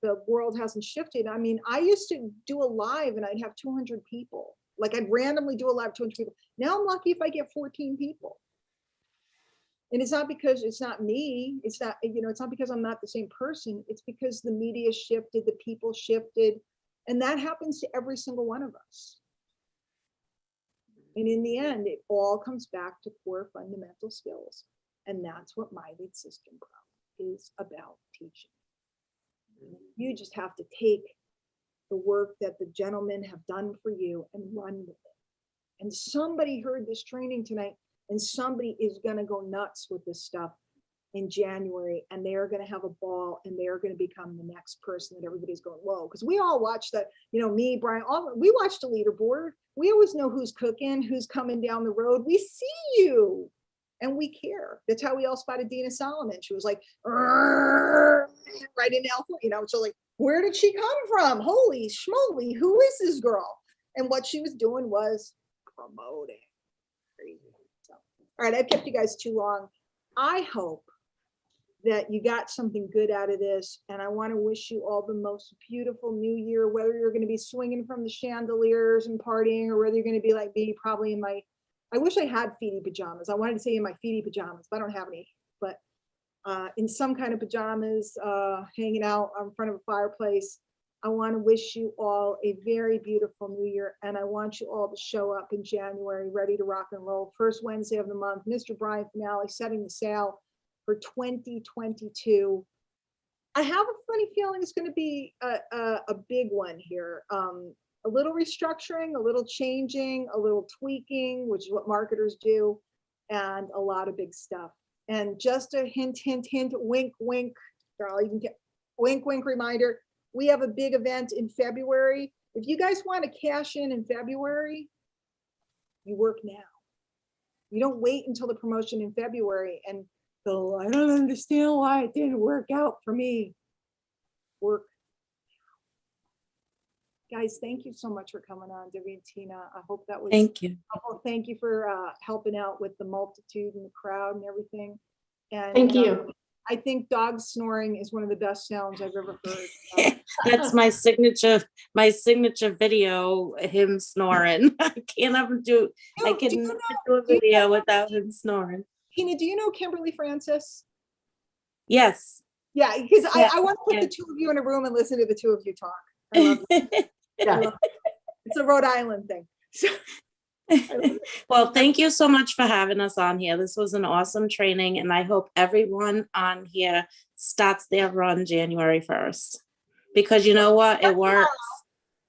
the world hasn't shifted. I mean, I used to do a live and I'd have 200 people. Like I'd randomly do a live 200 people. Now I'm lucky if I get 14 people. And it's not because it's not me. It's not, it's not because I'm not the same person. It's because the media shifted, the people shifted. And that happens to every single one of us. And in the end, it all comes back to core fundamental skills. And that's what My Lead System is about teaching. You just have to take the work that the gentlemen have done for you and run with it. And somebody heard this training tonight, and somebody is going to go nuts with this stuff in January, and they are going to have a ball, and they are going to become the next person that everybody's going, whoa, because we all watch the, me, Brian, we watch the leaderboard. We always know who's cooking, who's coming down the road. We see you and we care. That's how we all spotted Dina Solomon. She was like, right in Alpha, so like, where did she come from? Holy schmoly, who is this girl? And what she was doing was promoting. Crazy. So, all right, I've kept you guys too long. I hope that you got something good out of this, and I want to wish you all the most beautiful new year, whether you're going to be swinging from the chandeliers and partying, or whether you're going to be like me, probably in my, I wish I had feety pajamas. I wanted to say in my feety pajamas, but I don't have any, but in some kind of pajamas, hanging out in front of a fireplace. I want to wish you all a very beautiful new year, and I want you all to show up in January ready to rock and roll. First Wednesday of the month, Mr. Brian Finale setting the sail for 2022. I have a funny feeling it's going to be a big one here. A little restructuring, a little changing, a little tweaking, which is what marketers do, and a lot of big stuff. And just a hint, wink, wink, girl, you can get wink, wink reminder. We have a big event in February. If you guys want to cash in February, you work now. You don't wait until the promotion in February and go, I don't understand why it didn't work out for me. Work now. Guys, thank you so much for coming on, Debbie and Tina. I hope that was Thank you. helpful. Thank you for helping out with the multitude and the crowd and everything. And Thank you. I think dog snoring is one of the best sounds I've ever heard. That's my signature video, him snoring. I can't ever do I can never do a video without him snoring. Tina, do you know Kimberly Francis? Yes. Yeah, because Yeah, I want to put the two of you in a room and listen to the two of you talk. I love it. I love it. It's a Rhode Island thing. So, well, thank you so much for having us on here. This was an awesome training, and I hope everyone on here starts their run January 1st. Because you know what? It works.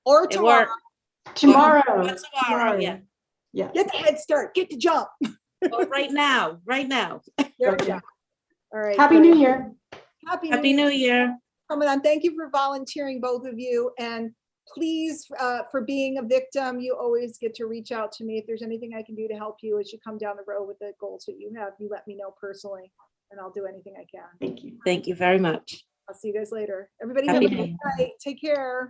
Or tomorrow. Tomorrow. Tomorrow, yeah. Yeah. Get the head start. Get the jump. Or right now. There we go. All right. Happy New Year. Happy New Year. Coming on. Thank you for volunteering, both of you. And please, for being a victim, you always get to reach out to me. If there's anything I can do to help you as you come down the road with the goals that you have, you let me know personally, and I'll do anything I can. Thank you. Thank you very much. I'll see you guys later. Everybody Happy have a New good night. Take care.